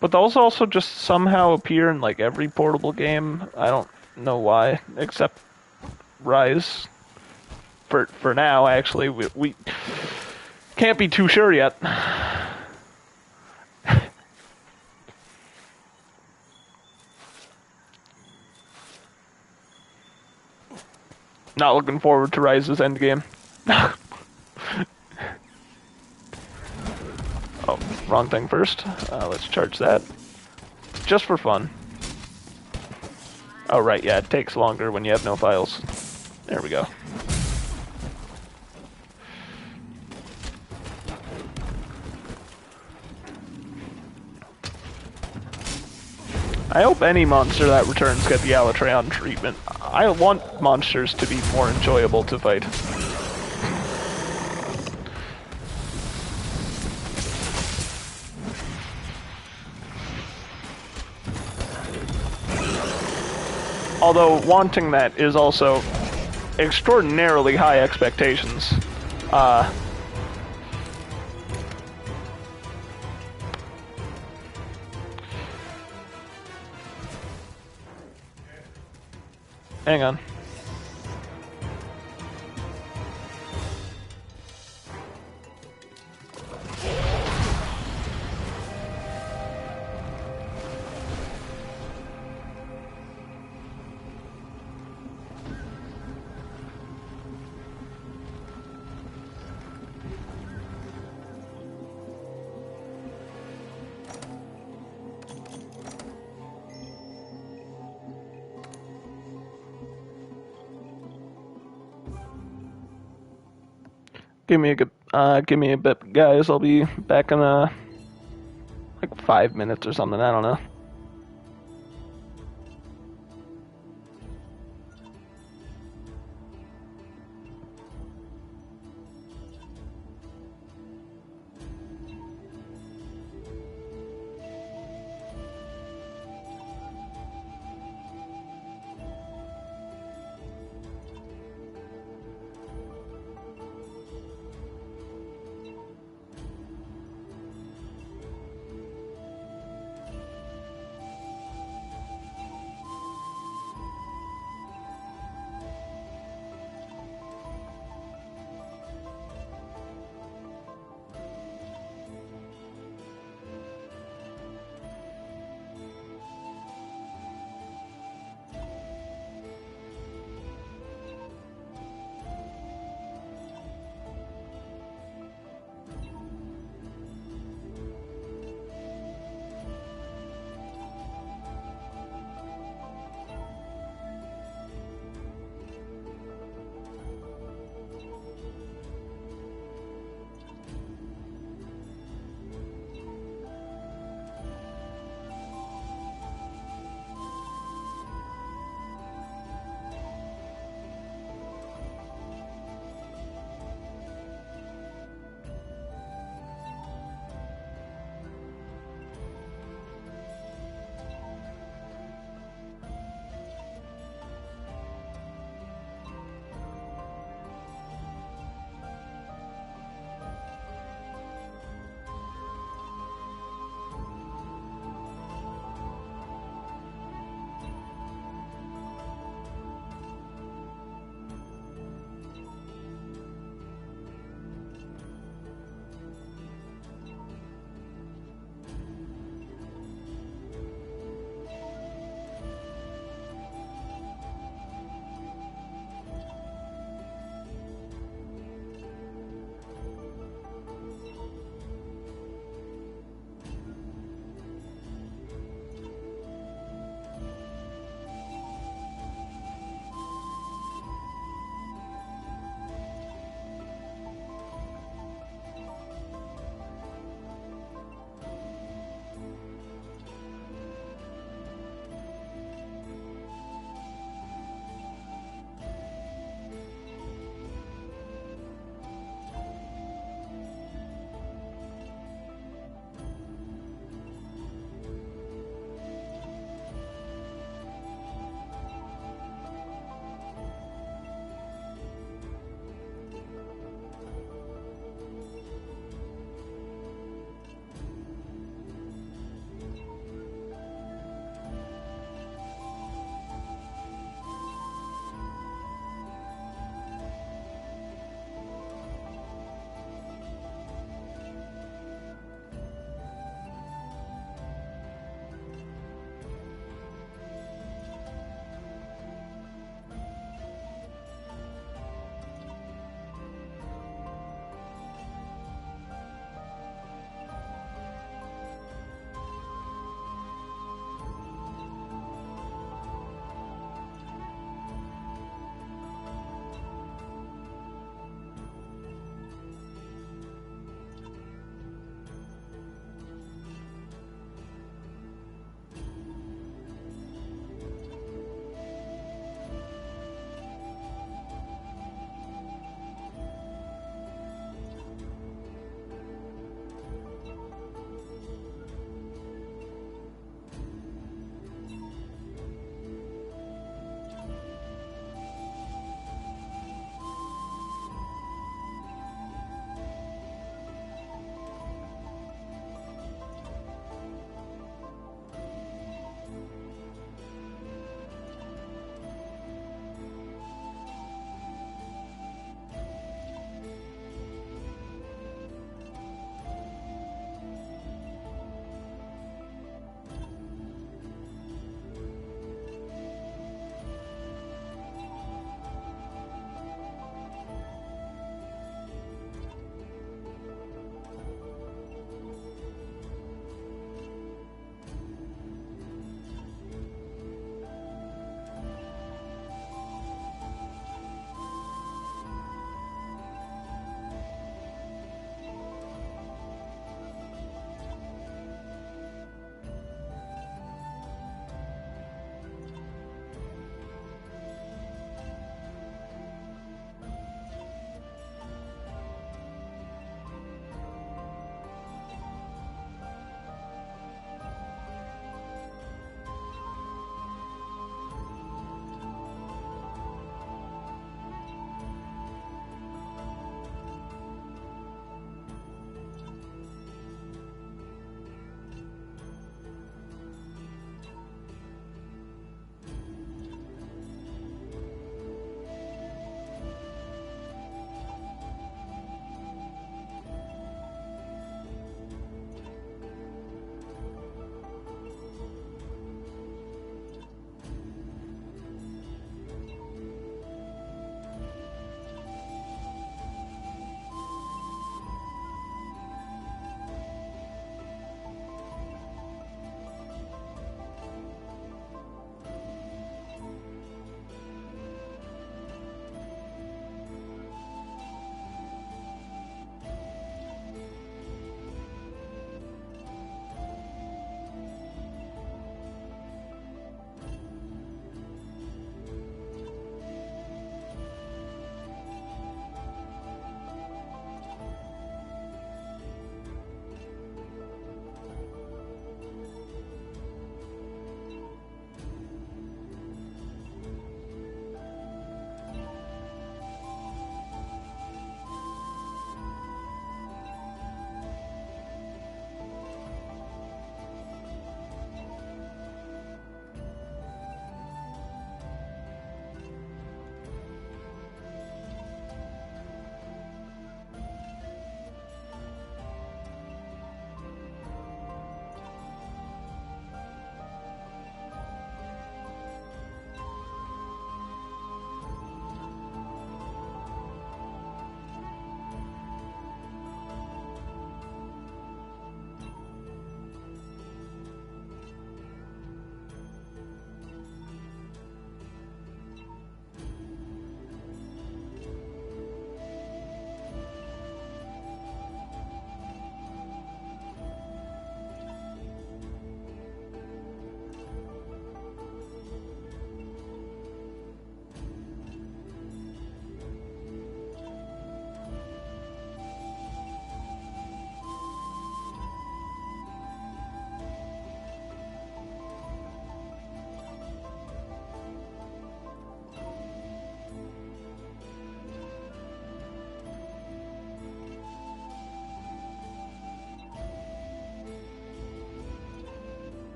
S1: But those also just somehow appear in like every portable game. I don't know why, except Rise. For now, actually, we can't be too sure yet. Not looking forward to Rise's endgame. Oh, wrong thing first. Let's charge that. Just for fun. Oh, right, yeah, it takes longer when you have no files. There we go. I hope any monster that returns get the Alatreon treatment. I want monsters to be more enjoyable to fight. Although wanting that is also extraordinarily high expectations. Hang on. Give me a bit, guys. I'll be back in like 5 minutes or something. I don't know.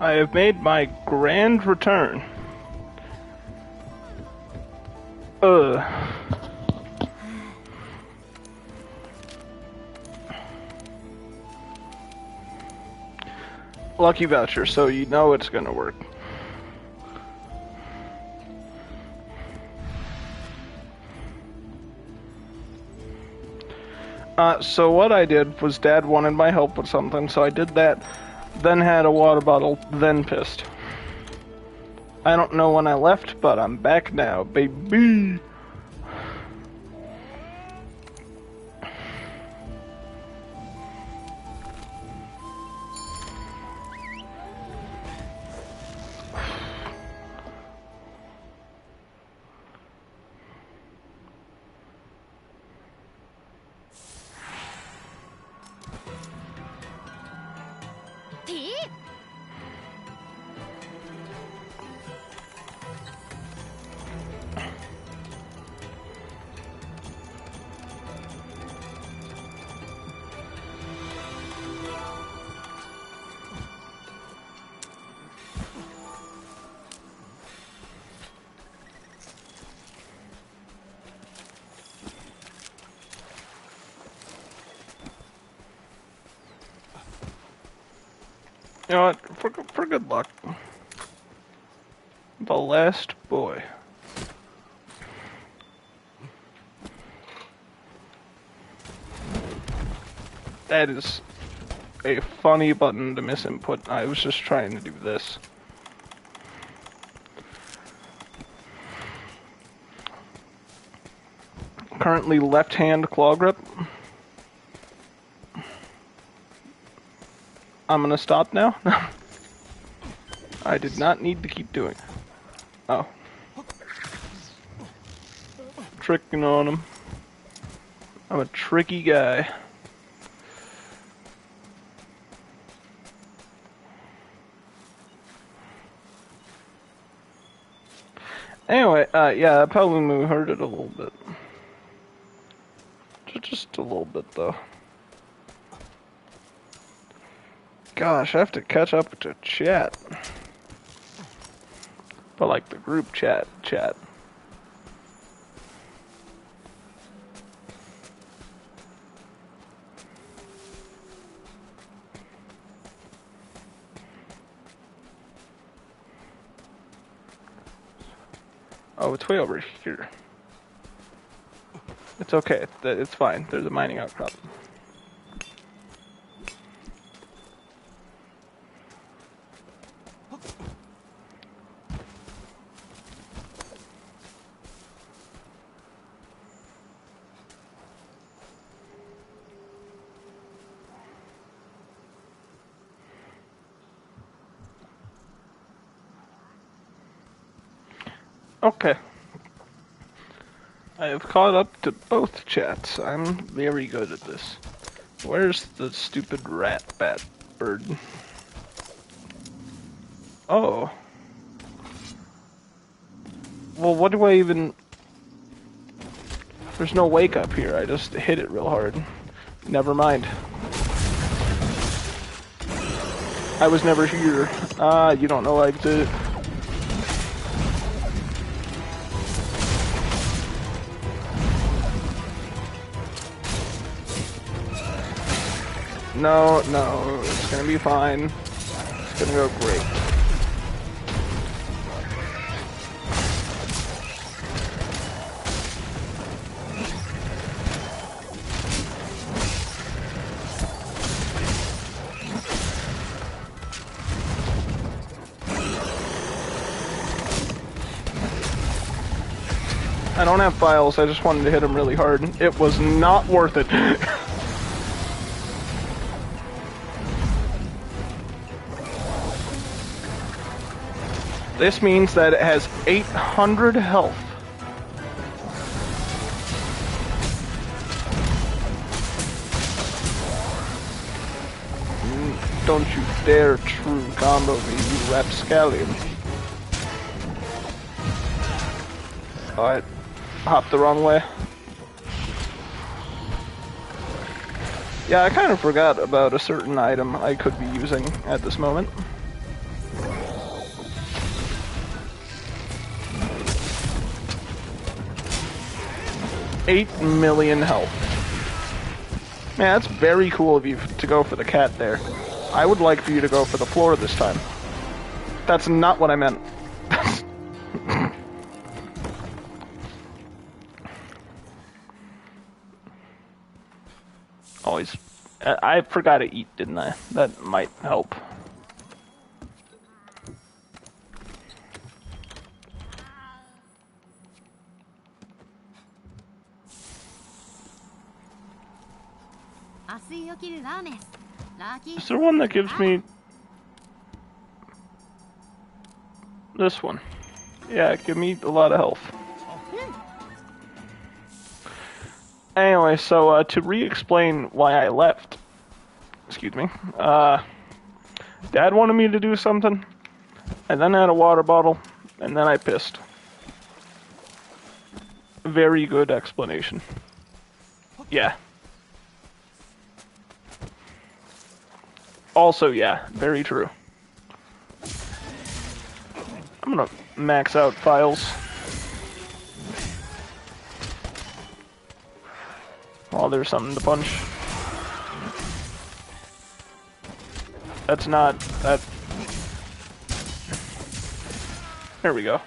S1: I have made my grand return. Lucky voucher, so you know it's gonna work. So what I did was Dad wanted my help with something, so I did that, then had a water bottle, then pissed. I don't know when I left, but I'm back now, baby! You know what? For good luck. The last boy. That is a funny button to misinput. I was just trying to do this. Currently left hand claw grip. I'm gonna stop now. I did not need to keep doing it. Oh. Tricking on him. I'm a tricky guy. Anyway, yeah, that probably made me hurt it a little bit. Just a little bit, though. Gosh, I have to catch up to chat. But like the group chat. Oh, it's way over here. It's okay, it's fine. There's a mining outcrop. Okay. I have caught up to both chats. I'm very good at this. Where's the stupid rat bat bird? Oh. Well, what do I even... There's no wake up here. I just hit it real hard. Never mind. I was never here. You don't know exit. No, it's gonna be fine. It's gonna go great. I don't have files, I just wanted to hit him really hard. It was not worth it. This means that it has 800 health. Don't you dare true combo me, you rapscallion. Oh, I hopped the wrong way. Yeah, I kind of forgot about a certain item I could be using at this moment. 8 million health. Man, that's very cool of you to go for the cat there. I would like for you to go for the floor this time. That's not what I meant. Always. I forgot to eat, didn't I? That might help.
S2: Is
S1: there one that gives me this one? Yeah, give me a lot of health. Anyway, so to re-explain why I left, excuse me, Dad wanted me to do something, and then I had a water bottle, and then I pissed. Very good explanation. Yeah. Also, yeah, very true. I'm gonna max out files. Oh, there's something to punch. That's not... that... There we go.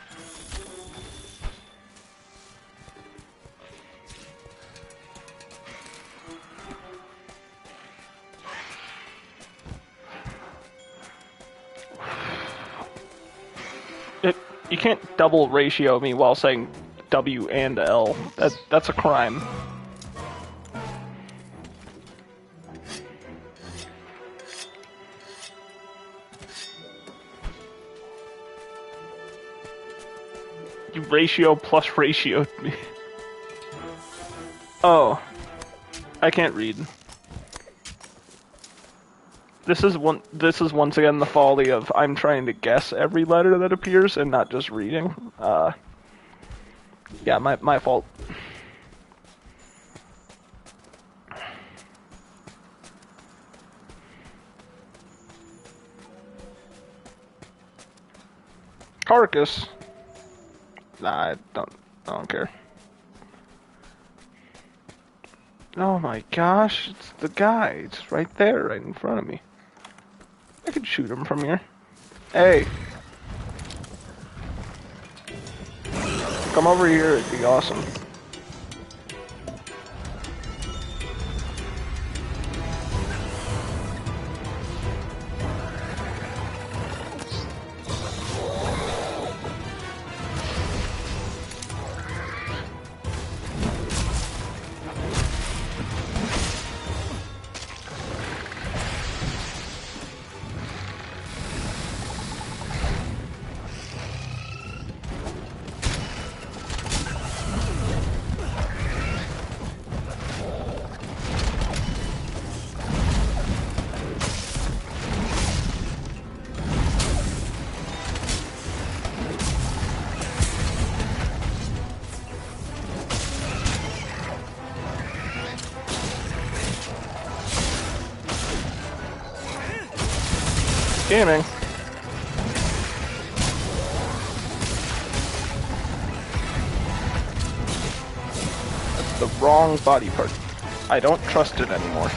S1: You can't double ratio me while saying W and L. That's a crime. You ratio plus ratio me. Oh. I can't read. This is once again the folly of I'm trying to guess every letter that appears and not just reading. Yeah, my fault. Carcass. Nah, I don't care. Oh my gosh, it's the guy. It's right there, right in front of me. I could shoot him from here. Hey! Come over here, it'd be awesome. Gaming. That's the wrong body part. I don't trust it anymore.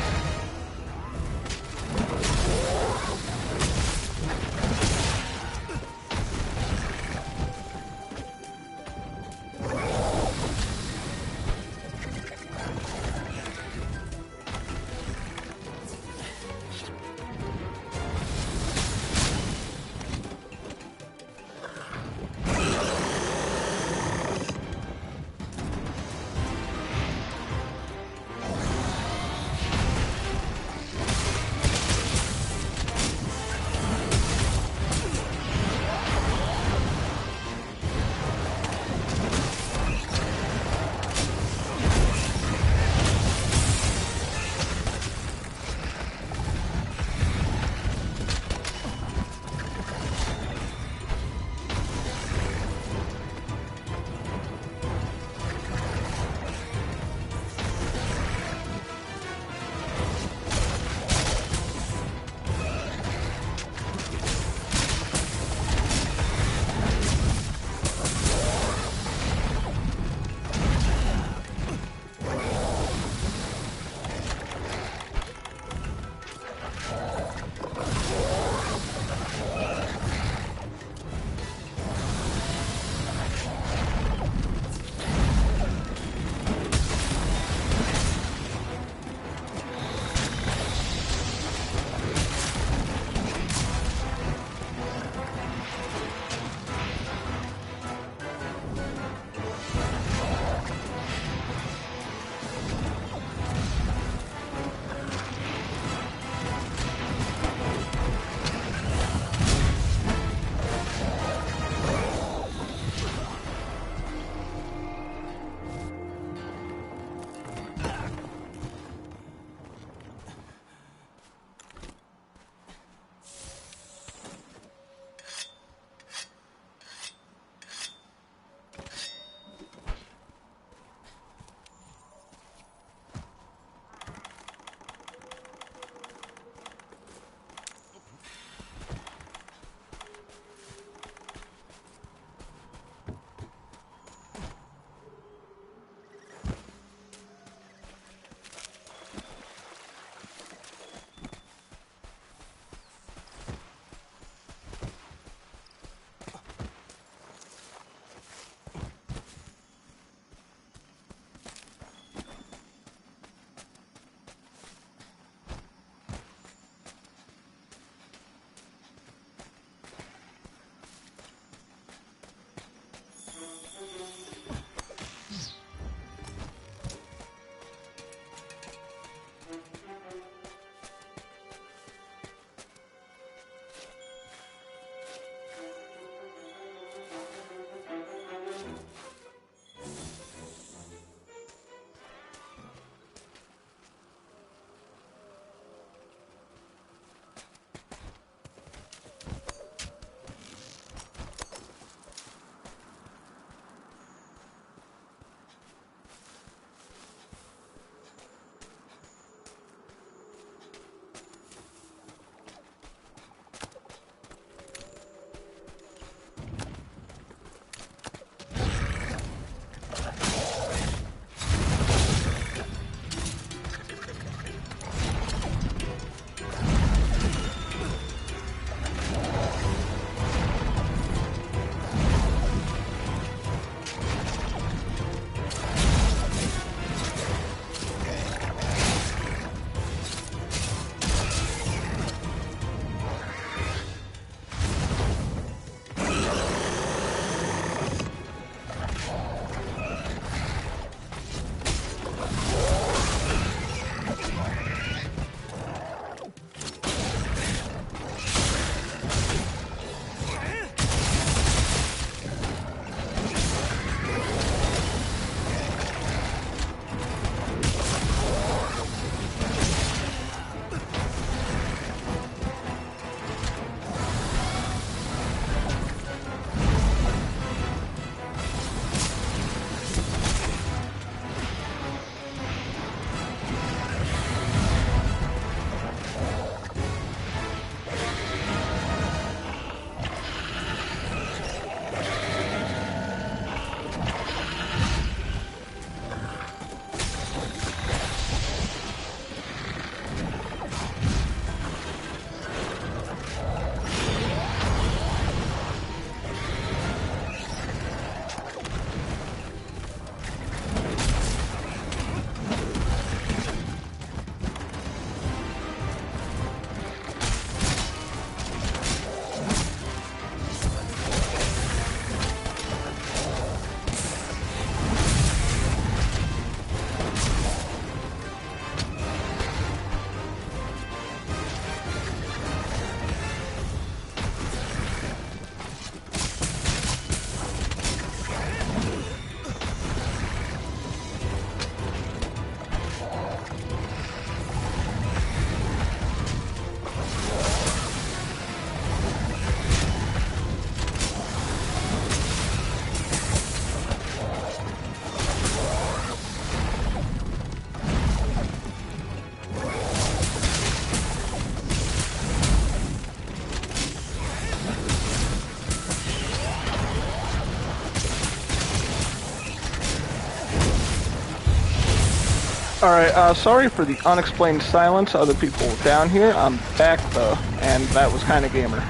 S1: Alright, sorry for the unexplained silence. Other people down here. I'm back though, and that was kinda gamer.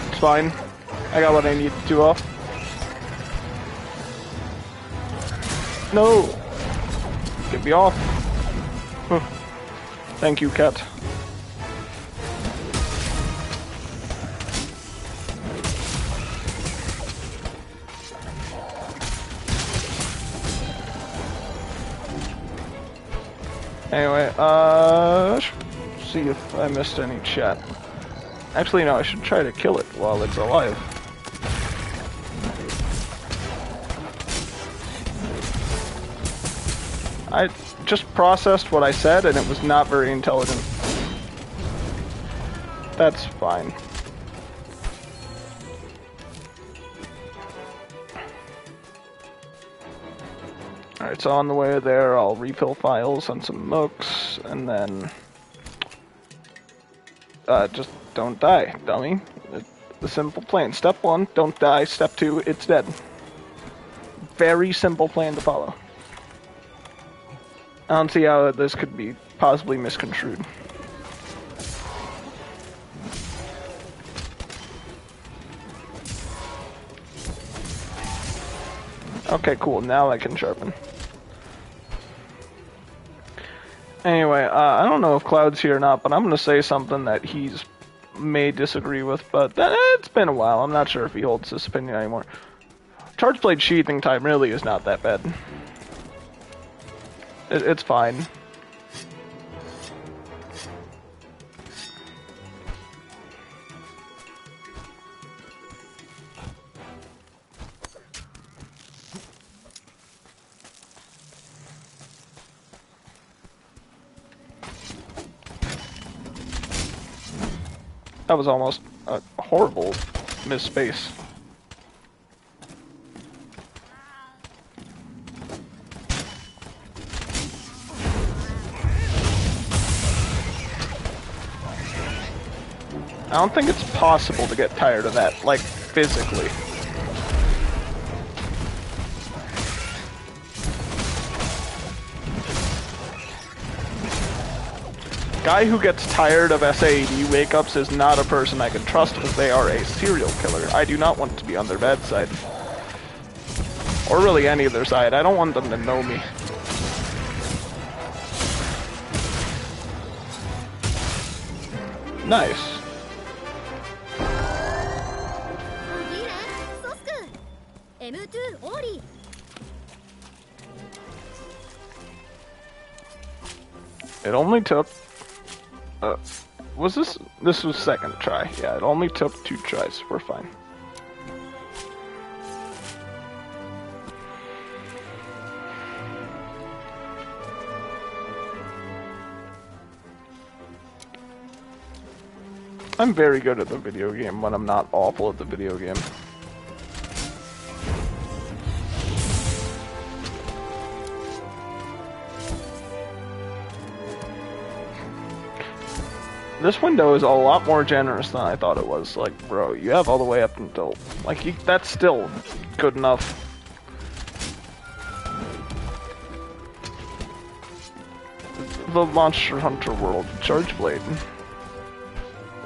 S1: It's fine. I got what I need to do off. No! Get me off. Thank you, cat. Anyway, see if I missed any chat. Actually, no, I should try to kill it while it's alive. I just processed what I said, and it was not very intelligent. That's fine. Alright, so on the way there, I'll refill files on some mooks, and then... just don't die, dummy. The simple plan. Step 1, don't die. Step 2, it's dead. Very simple plan to follow. I don't see how this could be possibly misconstrued. Okay, cool. Now I can sharpen. Anyway, I don't know if Cloud's here or not, but I'm going to say something that he's may disagree with, but it's been a while. I'm not sure if he holds this opinion anymore. Charge blade sheathing time really is not that bad. It's fine. That was almost a horrible misspace. I don't think it's possible to get tired of that, like, physically. Guy who gets tired of SAED wake-ups is not a person I can trust because they are a serial killer. I do not want to be on their bad side. Or really any of their side. I don't want them to know me. Nice. It only took... was this... This was second try. Yeah, it only took 2 tries. We're fine. I'm very good at the video game when I'm not awful at the video game. This window is a lot more generous than I thought it was. Like, bro, you have all the way up until... Like, that's still good enough. The Monster Hunter World Charge Blade.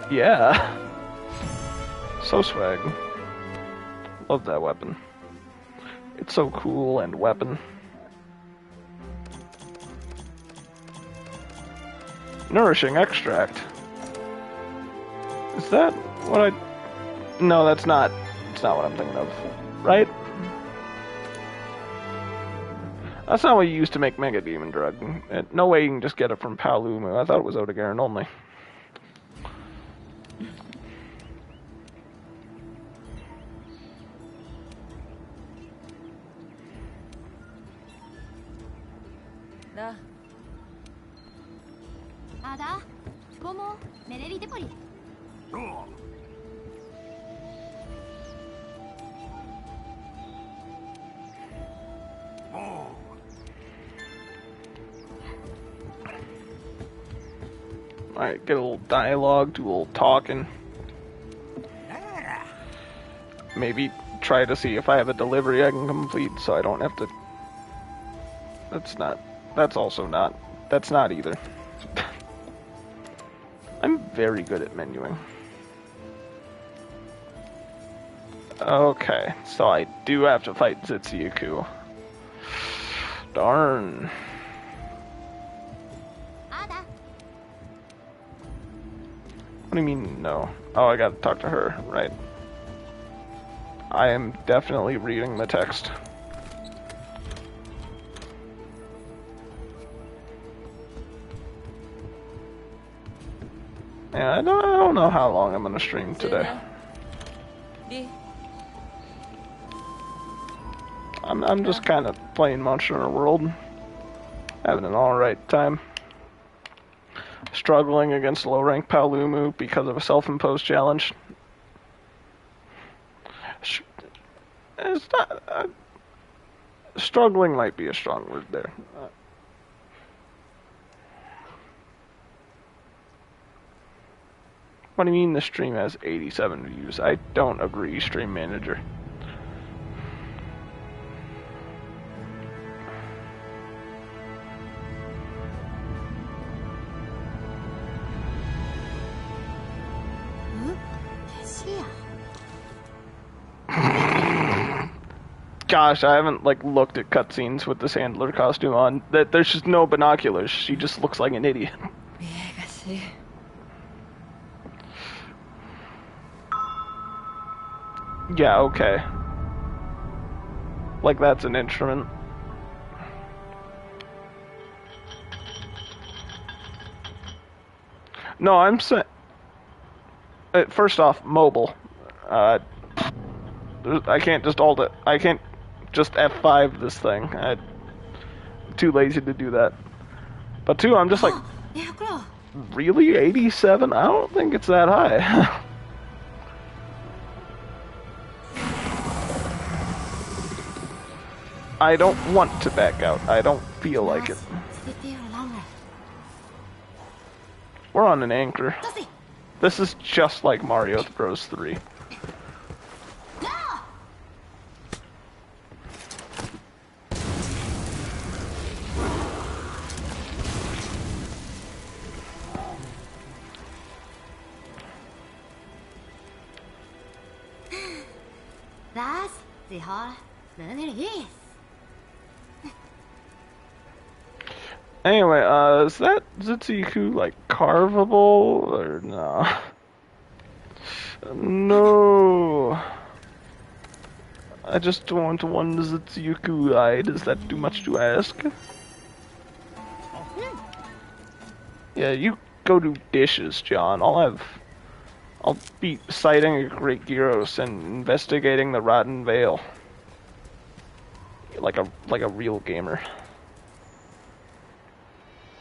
S1: Yeah. So swag. Love that weapon. It's so cool and weapon. Nourishing extract. Is that what I... No, that's not... It's not what I'm thinking of. Right? That's not what you used to make Mega Demon Drug. No way you can just get it from Palumu. I thought it was Odogaron only. Alright, get a little dialogue, do a little talking. maybe try to see if I have a delivery I can complete so I don't have to... That's also not. That's not either. I'm very good at menuing. Okay, so I do have to fight Zitsuyaku. Darn. What do you mean, no? Oh, I gotta talk to her, right. I am definitely reading the text. Yeah, I don't know how long I'm gonna stream today. I'm just kind of playing Monster Hunter World, having an alright time. Struggling against low-rank Paolumu because of a self-imposed challenge. It's not... struggling might be a strong word there. What do you mean the stream has 87 views? I don't agree, Stream Manager. Gosh, I haven't looked at cutscenes with this handler costume on. There's just no binoculars. She just looks like an idiot. Yeah, okay. Like that's an instrument. No, I'm saying... first off, mobile. I can't just alt it. I can't just F5 this thing. I'm too lazy to do that. But two, I'm just like... Really? 87? I don't think it's that high. I don't want to back out. I don't feel like it. We're on an anchor. This is just like Mario Bros. 3. Anyway, is that Zitsuyaku carvable or no? No. I just want one Zitsuyaku eye. Is that too much to ask? Yeah, you go do dishes, John. I'll be citing a great Gyros and investigating the Rotten Veil. Like a real gamer.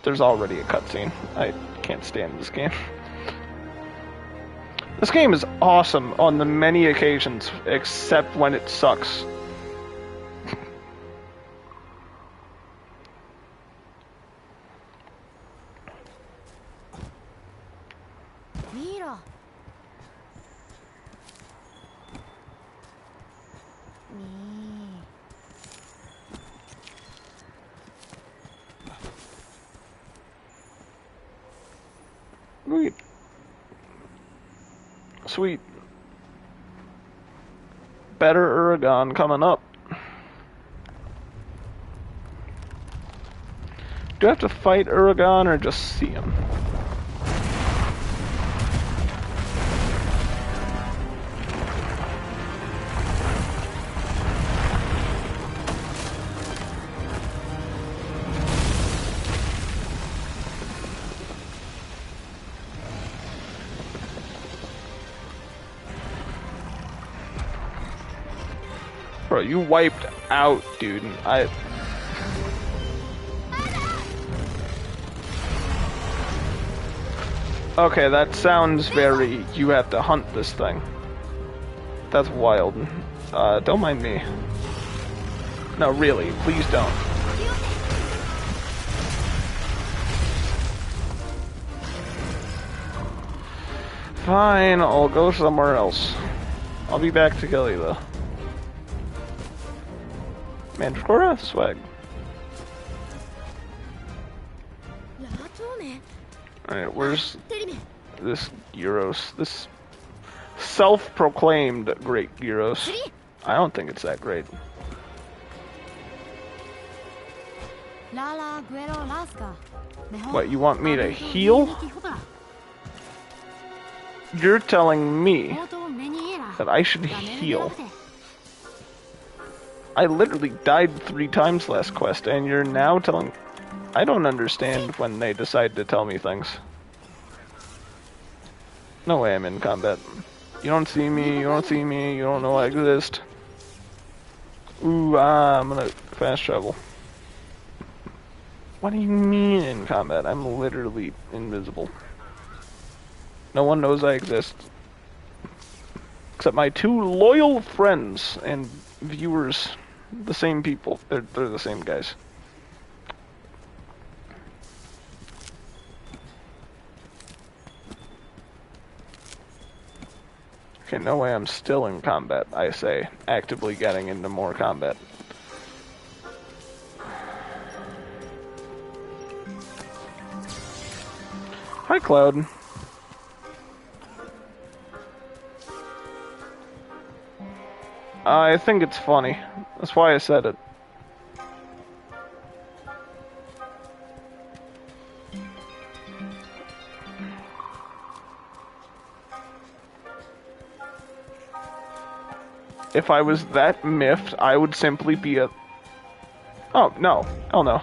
S1: There's already a cutscene. I can't stand this game. This game is awesome on the many occasions, except when it sucks. Sweet. Sweet. Better Uragan coming up. Do I have to fight Uragan or just see him? Bro, you wiped out, dude. Okay, that sounds very... You have to hunt this thing. That's wild. Don't mind me. No, really, please don't. Fine, I'll go somewhere else. I'll be back to kill you though. Mandragora? Swag. Alright, where's this Gyros? This self-proclaimed great Gyros. I don't think it's that great. What, you want me to heal? You're telling me that I should heal. I literally died 3 times last quest, and you're now telling... I don't understand when they decide to tell me things. No way I'm in combat. You don't see me, you don't see me, you don't know I exist. Ooh, I'm gonna fast travel. What do you mean in combat? I'm literally invisible. No one knows I exist. Except my 2 loyal friends and viewers. The same people. They're the same guys. Okay, no way I'm still in combat, I say. Actively getting into more combat. Hi, Cloud. I think it's funny. That's why I said it. If I was that miffed, I would simply be a... Oh, no. Hell no.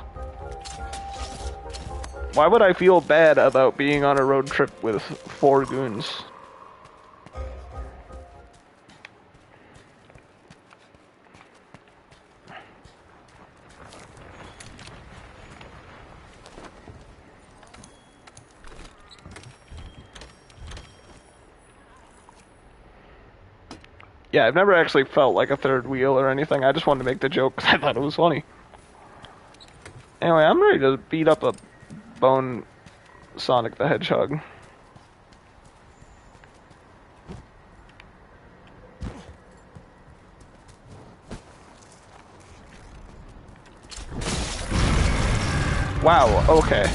S1: Why would I feel bad about being on a road trip with 4 goons? Yeah, I've never actually felt like a third wheel or anything. I just wanted to make the joke because I thought it was funny. Anyway, I'm ready to beat up a bone Sonic the Hedgehog. Wow, okay.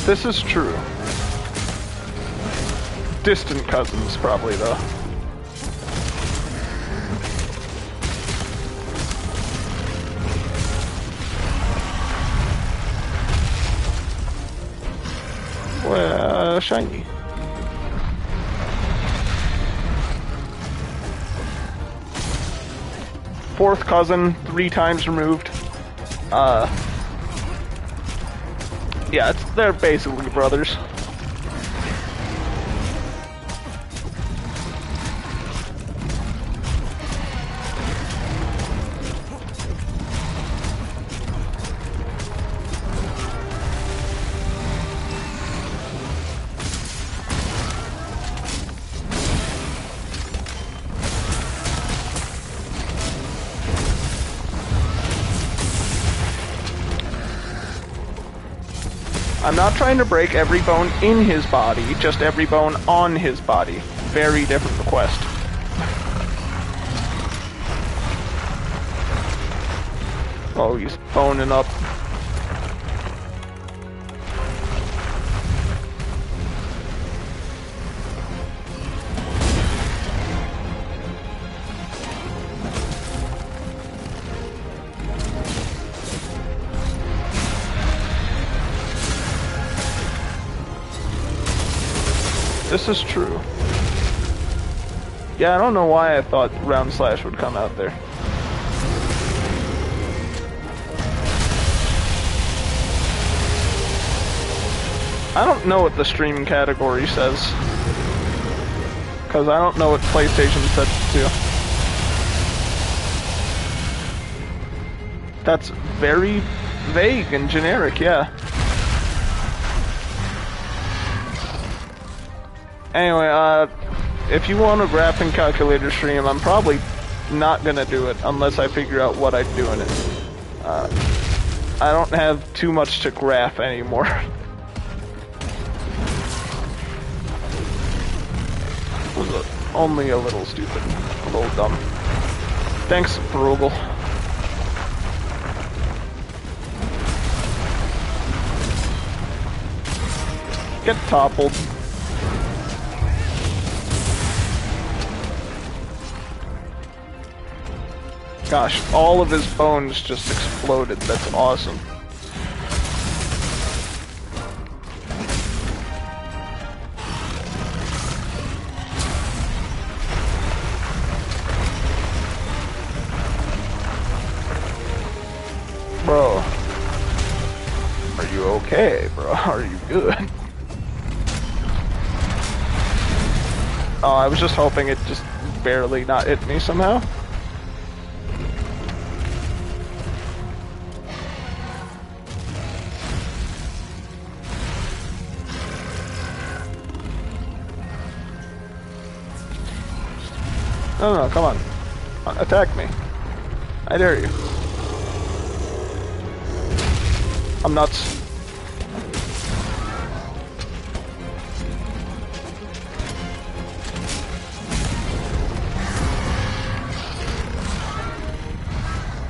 S1: This is true. Distant cousins, probably, though. Well, shiny. Fourth cousin, 3 times removed. Yeah, they're basically brothers. I'm not trying to break every bone in his body, just every bone on his body. Very different request. Oh, he's boning up. This is true. Yeah, I don't know why I thought Round Slash would come out there. I don't know what the stream category says. Because I don't know what PlayStation sets it to. That's very vague and generic, yeah. Anyway, if you want a graphing calculator stream, I'm probably not gonna do it unless I figure out what I'd do in it. I don't have too much to graph anymore. Was only a little stupid, a little dumb. Thanks, Bruegel. Get toppled. Gosh, all of his bones just exploded. That's awesome. Bro. Are you okay, bro? Are you good? Oh, I was just hoping it just barely not hit me somehow. No, come on. Attack me. I dare you. I'm nuts.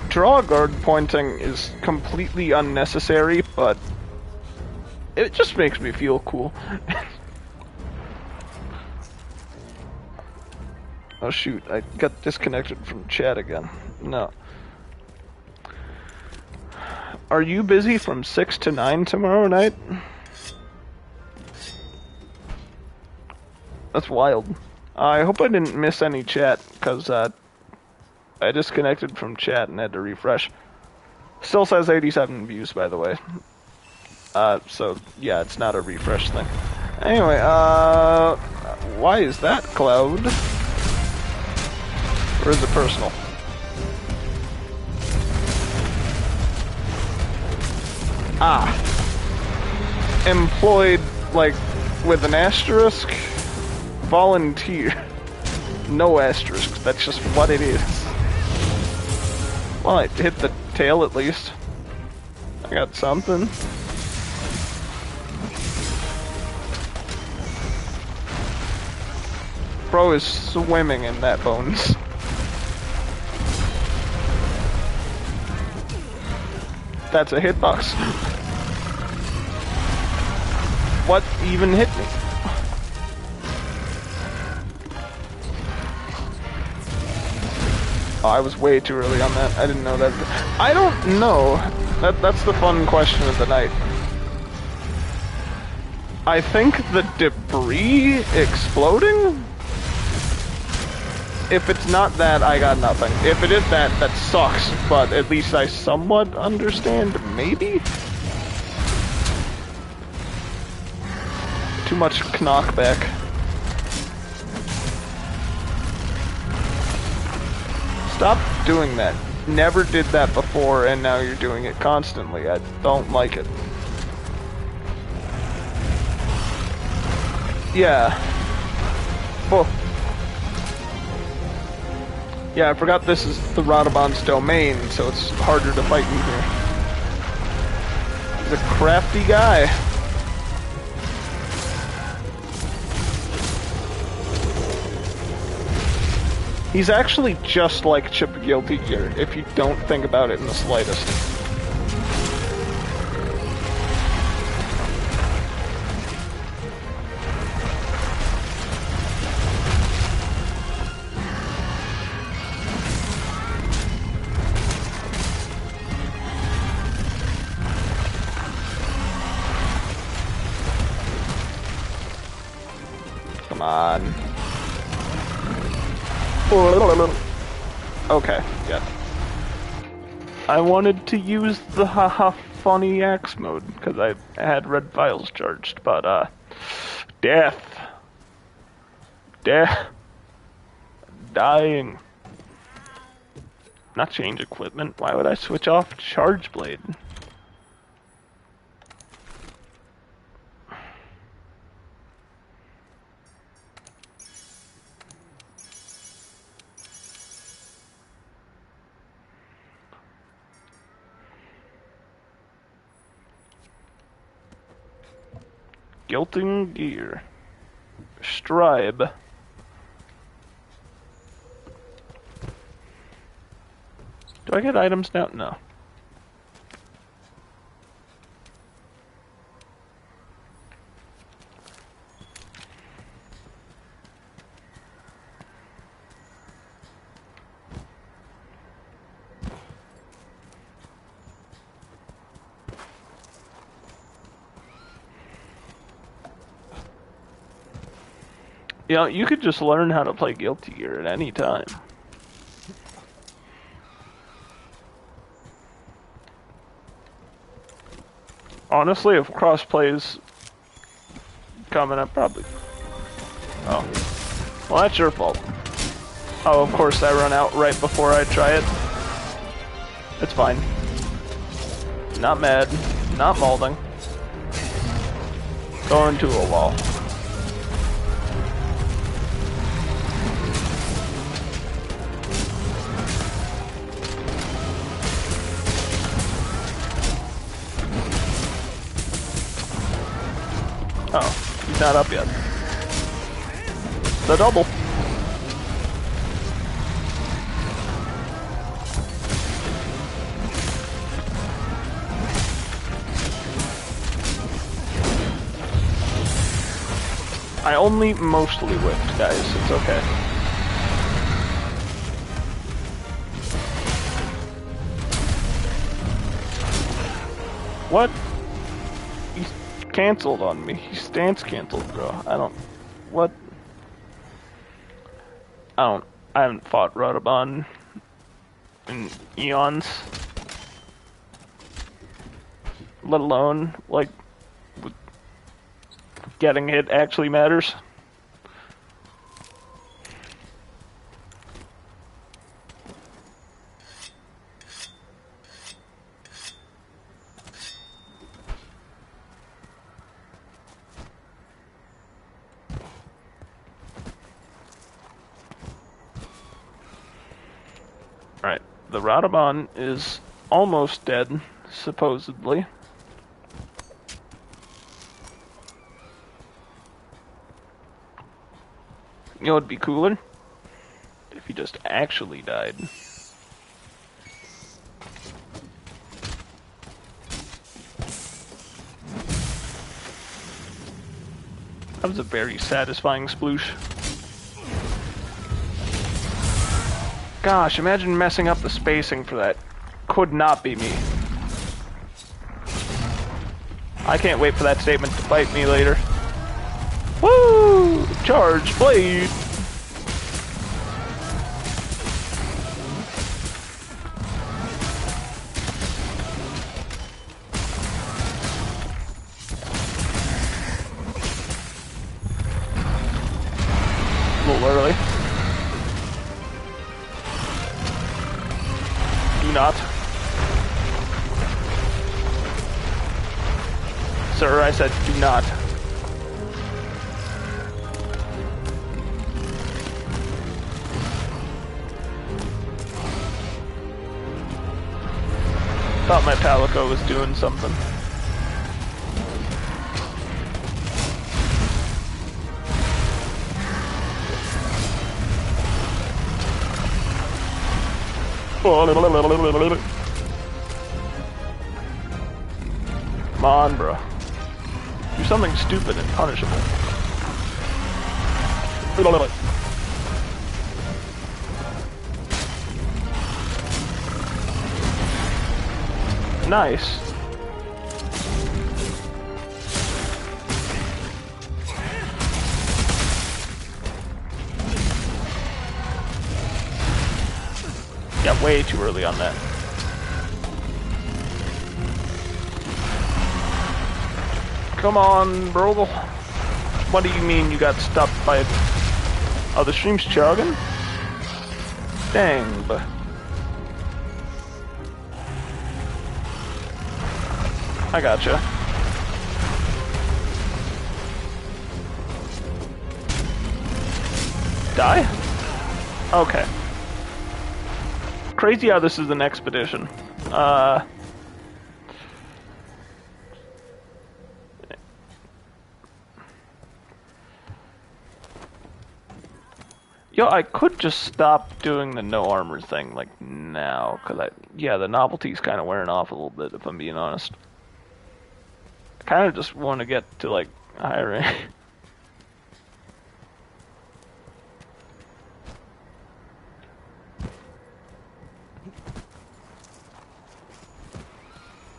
S1: Draw guard pointing is completely unnecessary, but it just makes me feel cool. Oh shoot, I got disconnected from chat again. No. Are you busy from 6 to 9 tomorrow night? That's wild. I hope I didn't miss any chat, because I disconnected from chat and had to refresh. Still says 87 views, by the way. So, yeah, it's not a refresh thing. Anyway, why is that, Cloud? Or is it personal? Ah. Employed, like, with an asterisk? Volunteer. No asterisk, that's just what it is. Well, I hit the tail at least. I got something. Bro is swimming in that bones. That's a hitbox. What even hit me? Oh, I was way too early on that. I didn't know that. I don't know. That's the fun question of the night. I think the debris exploding? If it's not that, I got nothing. If it is that, that sucks, but at least I somewhat understand, maybe? Too much knockback. Stop doing that. Never did that before, and now you're doing it constantly. I don't like it. Yeah. Oh. Yeah, I forgot this is the Radabon's domain, so it's harder to fight in here. He's a crafty guy. He's actually just like Chip Guilty Gear, if you don't think about it in the slightest. Come on. Okay, yeah. I wanted to use the haha funny axe mode, because I had red files charged, but, death. Death. Dying. Not change equipment. Why would I switch off Charge Blade? Guilting gear. Stribe. Do I get items now? No. You know, you could just learn how to play Guilty Gear at any time. Honestly, if crossplay is coming up, probably. Oh. Well, that's your fault. Oh, of course, I run out right before I try it. It's fine. Not mad. Not molding. Go into a wall. Oh, he's not up yet. The double. I only mostly whipped, guys. It's okay. What? He's canceled on me. He stance canceled, bro. I don't... What? I haven't fought Radabon in eons. Let alone, like, getting hit actually matters. Alright, the Radabon is almost dead, supposedly. You know, it'd be cooler if he just actually died. That was a very satisfying sploosh. Gosh, imagine messing up the spacing for that. Could not be me. I can't wait for that statement to bite me later. Woo! Charge blade! A little early. Do not. Sir, I said do not. Thought my Palico was doing something. Come on, bro. Do something stupid and punishable. Nice. Got way too early on that. Come on, Brogel. What do you mean you got stopped by... Oh, the stream's chugging? Dang, but... I gotcha. Die? Okay. Crazy how this is an expedition. Yo, I could just stop doing the no armor thing, like, now, because yeah, the novelty's kind of wearing off a little bit, if I'm being honest. I kind of just want to get to, like, higher rank.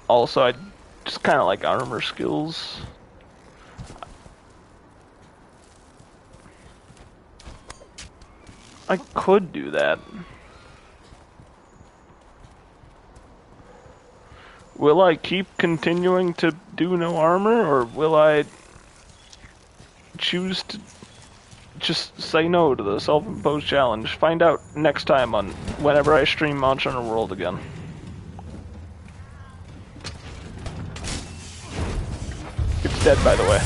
S1: Also, I just kind of like armor skills. I could do that. Will I keep continuing to do no armor, or will I choose to just say no to the self-imposed challenge? Find out next time on whenever I stream Monster Hunter World again. It's dead, by the way.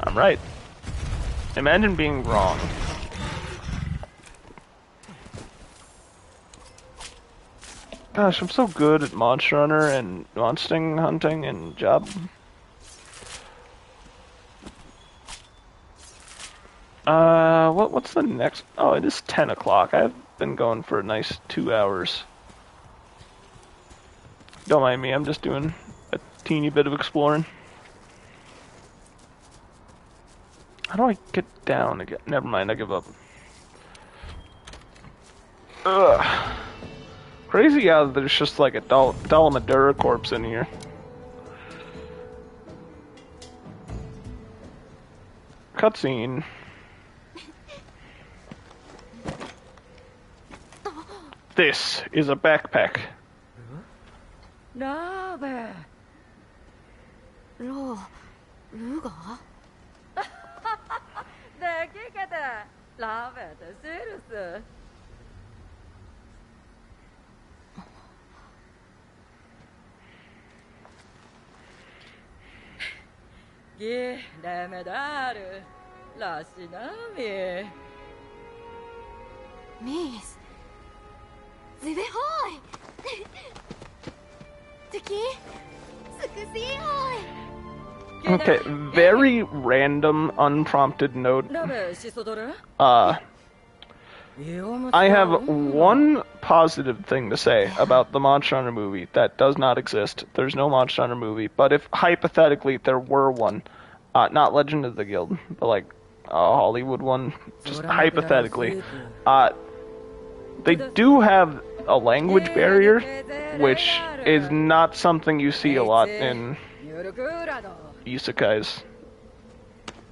S1: I'm right. Imagine being wrong. Gosh, I'm so good at Monster Hunter and monster hunting and job. What's the next? Oh, it is 10 o'clock. I've been going for a nice 2 hours. Don't mind me, I'm just doing a teeny bit of exploring. How do I get down again? Never mind, I give up. Ugh. Crazy how there's just like a Dalamadura corpse in here. Cutscene. This is a backpack.
S2: 라베. 루가? 내 기계다. 라베다 시리스. 기 레메다르 라시나미. 미스. 지베호이.
S1: Okay, very random, unprompted note. I have one positive thing to say about the Monster Hunter movie that does not exist. There's no Monster Hunter movie, but if hypothetically there were one, not Legend of the Guild, but like a Hollywood one, just hypothetically, they do have a language barrier, which is not something you see a lot in isekais.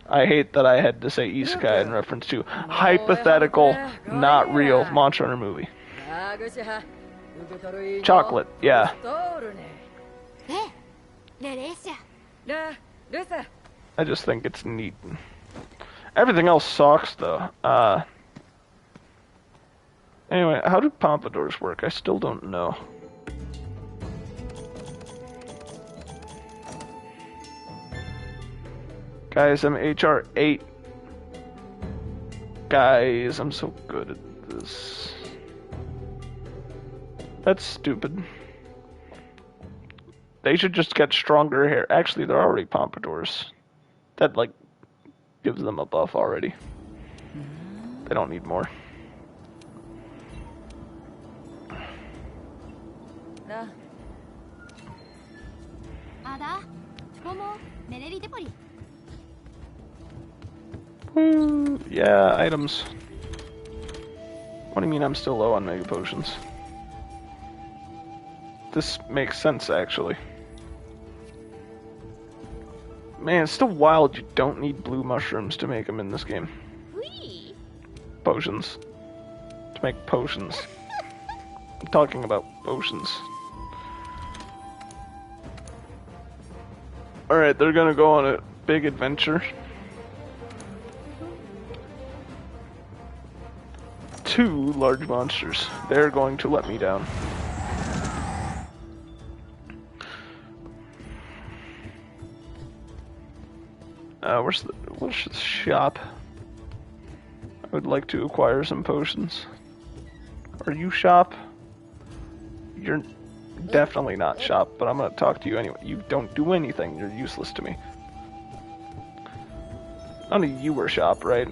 S1: I hate that I had to say isekai in reference to hypothetical, not real Monster Hunter movie. Chocolate, yeah. I just think it's neat. Everything else sucks, though. Anyway, how do pompadours work? I still don't know. Guys, I'm HR 8. Guys, I'm so good at this. That's stupid. They should just get stronger hair. Actually, they're already pompadours. That, like, gives them a buff already. They don't need more. Yeah, items. What do you mean I'm still low on Mega Potions? This makes sense, actually. Man, it's still wild you don't need blue mushrooms to make them in this game. Potions. To make potions. I'm talking about potions. Alright, they're gonna go on a big adventure. 2 large monsters. They're going to let me down. Where's the shop? I would like to acquire some potions. Are you shop? You're definitely not shop, but I'm gonna talk to you anyway. You don't do anything. You're useless to me. On a ewer shop, right?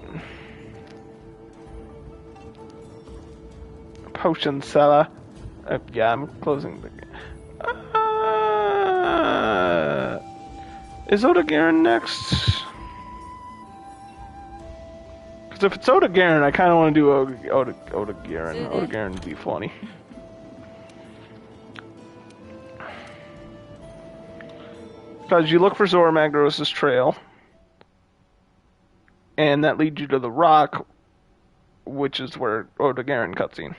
S1: Potion seller. Yeah, I'm closing the game. Is Oda-Garen next? Because if it's Oda-Garen, I kind of want to do Oda-Garen. Oda-Garen would be funny. Because you look for Zorah Magdoros' trail, and that leads you to the rock, which is where Oda-Garen cutscene.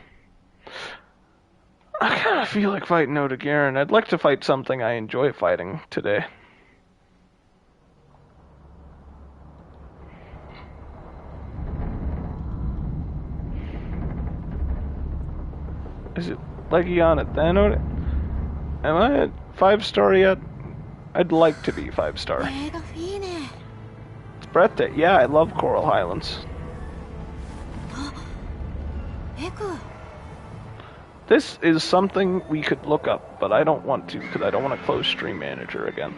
S1: I kind of feel like fighting Oda-Garen. I'd like to fight something I enjoy fighting today. Is it Legiana then? Am I at 5-star yet? I'd like to be 5-star. It's breathtaking. Yeah, I love Coral Highlands. This is something we could look up, but I don't want to because I don't want to close Stream Manager again.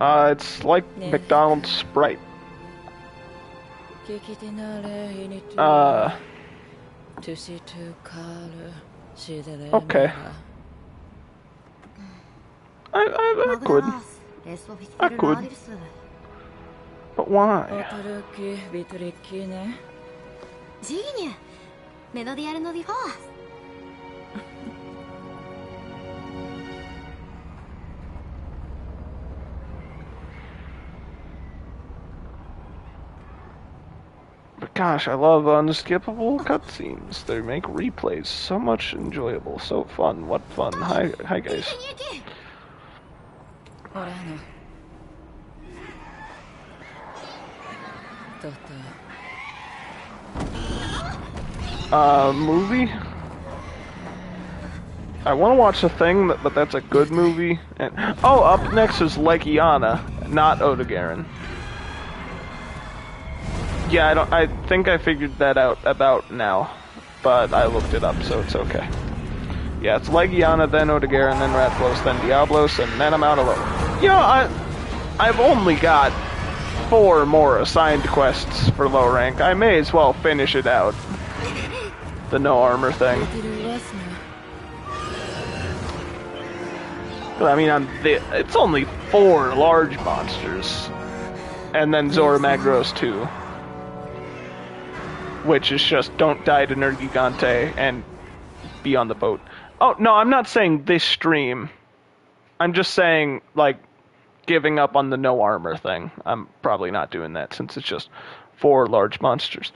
S1: It's like McDonald's Sprite. Okay. I could. I could. But why? But gosh, I love unskippable cutscenes. They make replays so much enjoyable, so fun. What fun. Hi guys. Movie? I want to watch The Thing, but that's a good movie. And, oh, up next is Legiana, not Oda-Garen. Yeah, I think I figured that out about now, but I looked it up, so it's okay. Yeah, it's Legiana, then Oda-Garen, then Rathalos, then Diablos, and then I'm out of luck. You know, I've only got 4 more assigned quests for low rank. I may as well finish it out. The no armor thing. But I mean, it's only 4 large monsters. And then Zorah Magdoros 2. Which is just don't die to Nergigante and be on the boat. Oh, no, I'm not saying this stream. I'm just saying, like, giving up on the no armor thing. I'm probably not doing that since it's just 4 large monsters.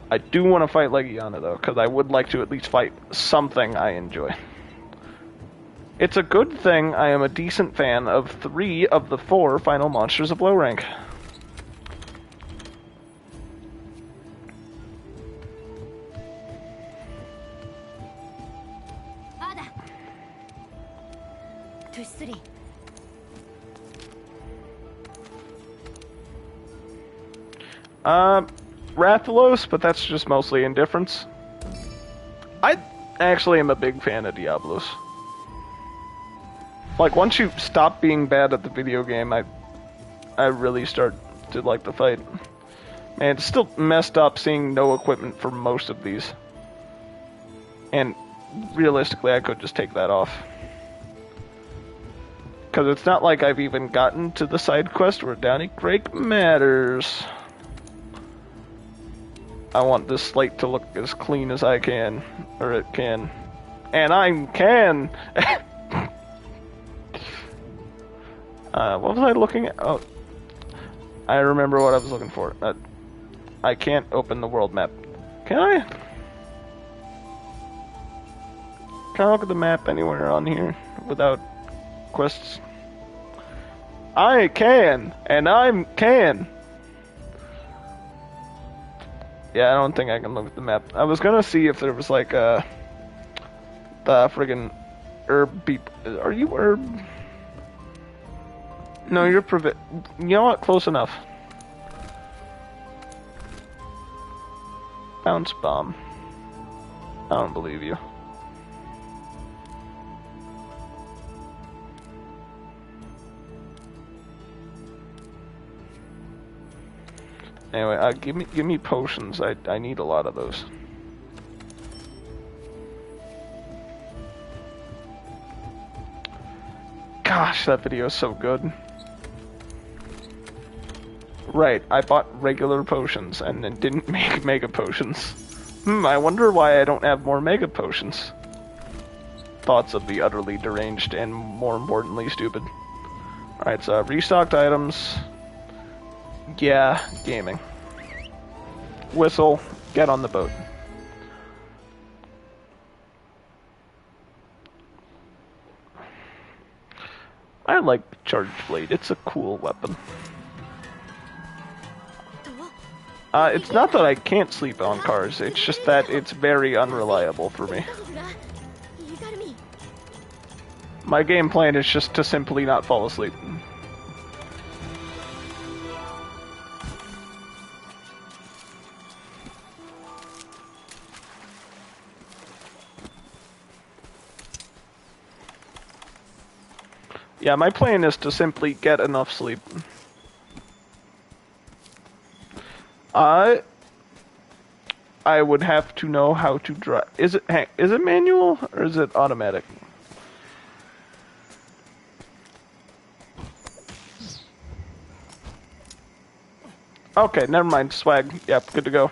S1: I do want to fight Legiana, though, because I would like to at least fight something I enjoy. It's a good thing I am a decent fan of 3 of the 4 final monsters of low rank. Rathalos, but that's just mostly indifference. I actually am a big fan of Diablos. Like, once you stop being bad at the video game, I really start to like the fight. Man, it's still messed up seeing no equipment for most of these. And realistically, I could just take that off. Because it's not like I've even gotten to the side quest where Downy Drake matters. I want this slate to look as clean as I can. Or it can. And I can! What was I looking at? Oh. I remember what I was looking for. I can't open the world map. Can I? Can I look at the map anywhere on here without quests? I can! And I can! Yeah, I don't think I can look at the map. I was gonna see if there was like the friggin' herb beep. Are you herb? No, you're you know what? Close enough. Bounce bomb. I don't believe you. Anyway, give me potions. I need a lot of those. Gosh, that video is so good. Right, I bought regular potions and then didn't make mega potions. I wonder why I don't have more mega potions. Thoughts of the utterly deranged and, more importantly, stupid. Alright, so restocked items. Yeah, gaming. Whistle, get on the boat. I like the charged blade, it's a cool weapon. It's not that I can't sleep on cars, it's just that it's very unreliable for me. My game plan is just to simply not fall asleep. Yeah, my plan is to simply get enough sleep. I would have to know how to drive. Is it manual or is it automatic? Okay, never mind. Swag. Yep, good to go.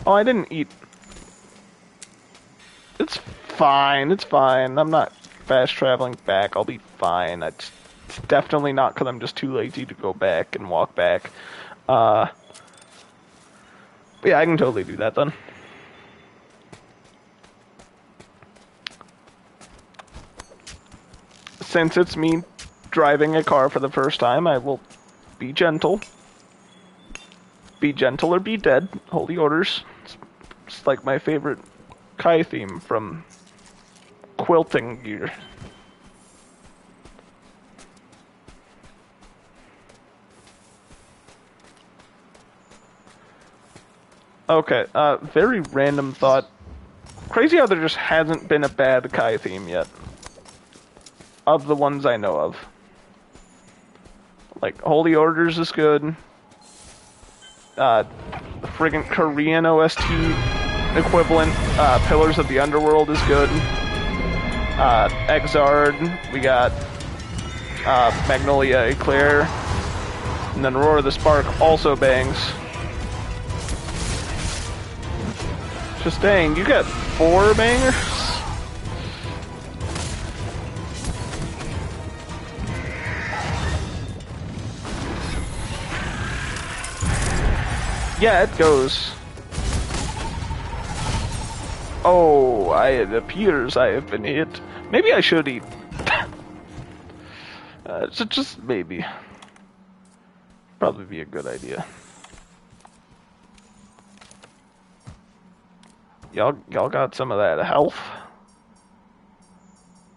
S1: Oh, I didn't eat. It's fine. It's fine. I'm not fast traveling back. I'll be fine. It's definitely not because I'm just too lazy to go back and walk back. But yeah, I can totally do that then. Since it's me driving a car for the first time, I will be gentle. Be gentle or be dead. Holy orders. It's like my favorite Kai theme from Quilting Gear. Okay, very random thought. Crazy how there just hasn't been a bad Kai theme yet. Of the ones I know of. Like, Holy Orders is good. The friggin' Korean OST equivalent, Pillars of the Underworld is good. Exard, we got Magnolia Eclair. And then Roar of the Spark also bangs. Just dang, you got 4 bangers? Yeah, it goes. Oh, it appears I have been hit. Maybe I should eat. Just maybe. Probably be a good idea. Y'all got some of that health?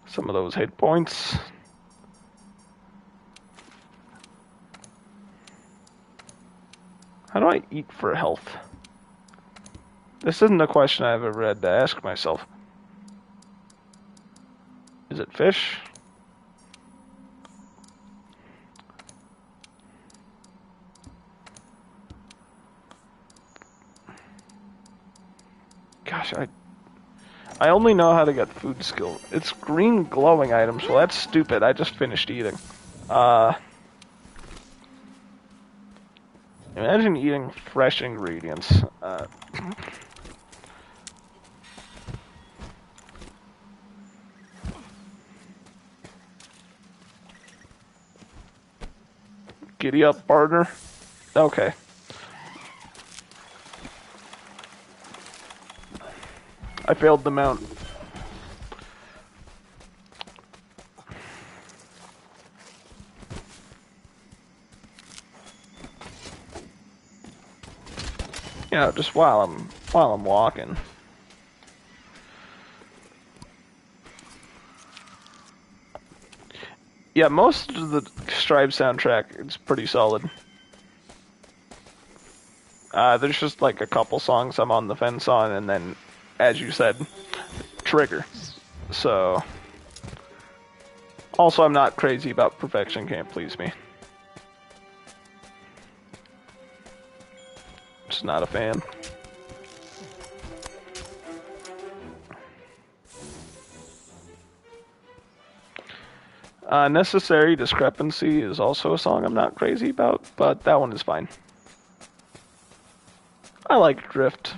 S1: Some of those hit points? How do I eat for health? This isn't a question I've ever had to ask myself. Is it fish? Gosh, I only know how to get food skill. It's green glowing items, well that's stupid. I just finished eating. Imagine eating fresh ingredients. Giddy up, partner. Okay. I failed the mount. You know, just while I'm walking. Yeah, most of the Strive soundtrack is pretty solid. There's just like a couple songs I'm on the fence on, and then, as you said, Trigger. So, also I'm not crazy about Perfection Can't Please Me. Just not a fan. Necessary Discrepancy is also a song I'm not crazy about, but that one is fine. I like Drift.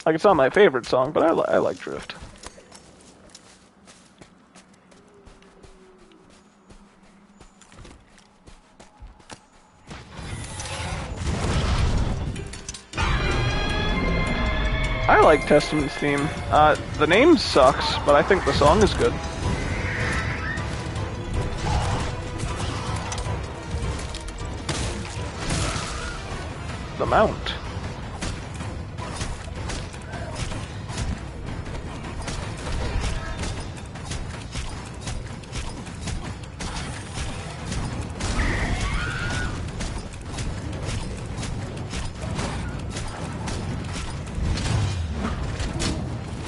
S1: Like, it's not my favorite song, but I like Drift. I like Testament's theme. The name sucks, but I think the song is good. The Mount.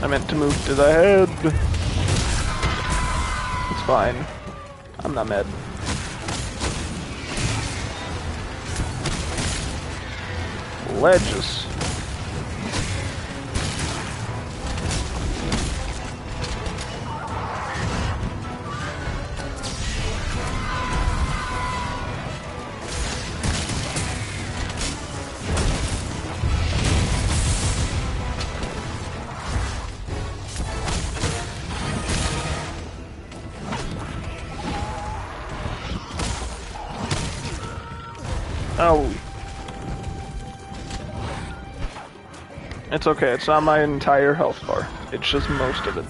S1: I meant to move to the head. It's fine. I'm not mad. Ledges. Oh. It's okay, it's not my entire health bar. It's just most of it.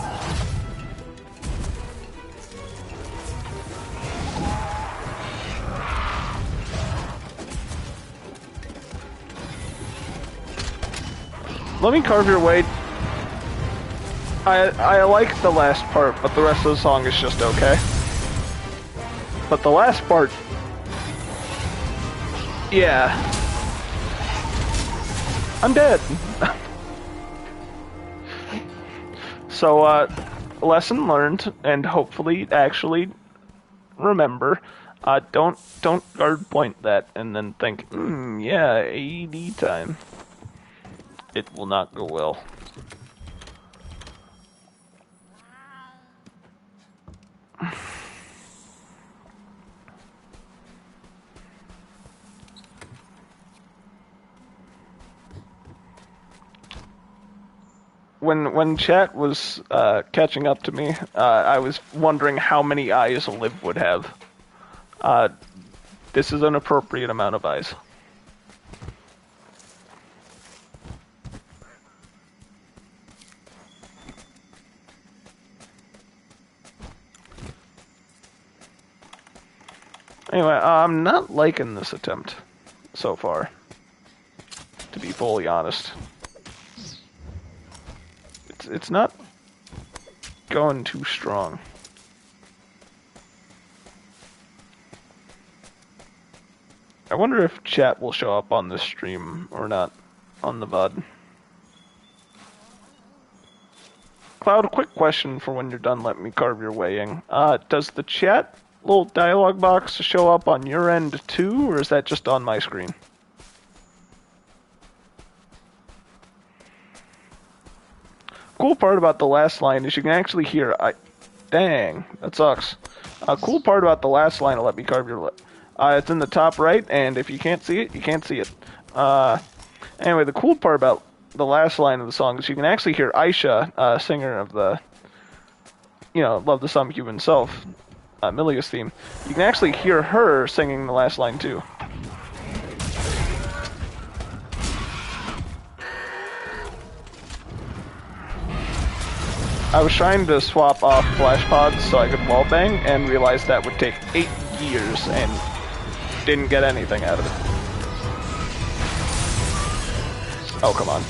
S1: Let me carve your way. I like the last part, but the rest of the song is just okay. But the last part... Yeah. I'm dead. So, lesson learned, and hopefully actually remember, don't guard point that and then think, yeah, AED time. It will not go well. When chat was catching up to me, I was wondering how many eyes Liv would have. This is an appropriate amount of eyes. Anyway, I'm not liking this attempt so far, to be fully honest. It's not going too strong. I wonder if chat will show up on this stream or not on the VOD. Cloud, quick question for when you're done letting me carve your weighing. Does the chat little dialogue box show up on your end too, or is that just on my screen? Cool part about the last line is you can actually hear. Dang, that sucks. Cool part about the last line of "Let me carve your lip." It's in the top right, and if you can't see it, you can't see it. Anyway, the cool part about the last line of the song is you can actually hear Aisha, singer of the, Love the Some Human Self, Milia's theme. You can actually hear her singing the last line too. I was trying to swap off flash pods so I could wallbang and realized that would take 8 years and didn't get anything out of it. Oh, come on.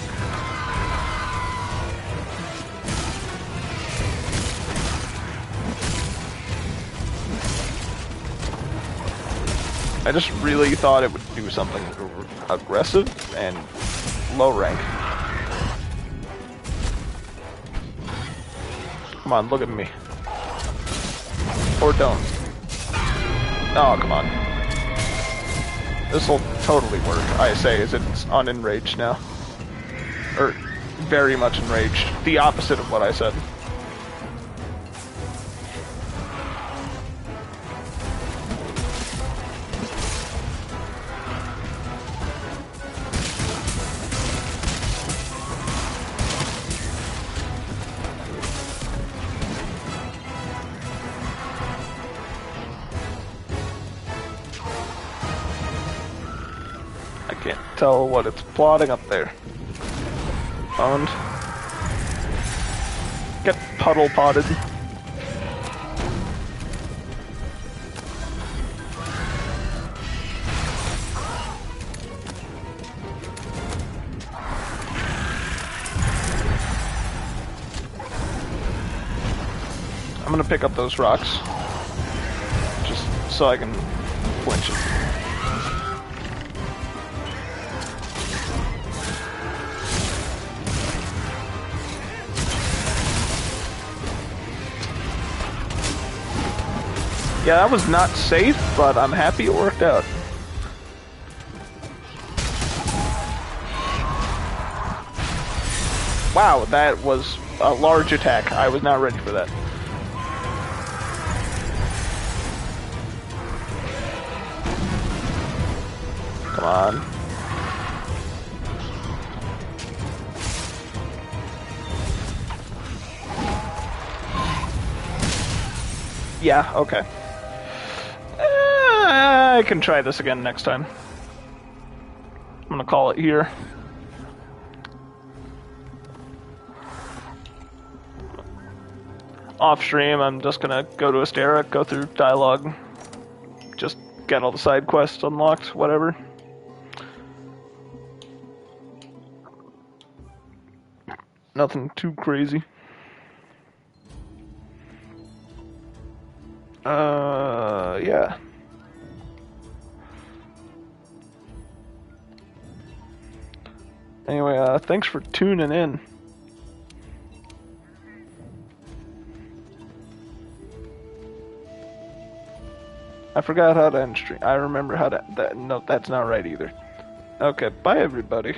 S1: I just really thought it would do something aggressive and low rank. Come on, look at me. Or don't. Oh, come on. This'll totally work, I say, as it's unenraged now. Or, very much enraged. The opposite of what I said. Can't tell what it's plotting up there. Owned. Get puddle potted. I'm gonna pick up those rocks. Just so I can flinch it. Yeah, that was not safe, but I'm happy it worked out. Wow, that was a large attack. I was not ready for that. Come on. Yeah, okay. I can try this again next time. I'm gonna call it here. Off stream, I'm just gonna go to Astera, go through dialogue, just get all the side quests unlocked, whatever. Nothing too crazy. Yeah. Anyway, thanks for tuning in. I forgot how to end stream. I remember how to... no, that's not right either. Okay, bye everybody.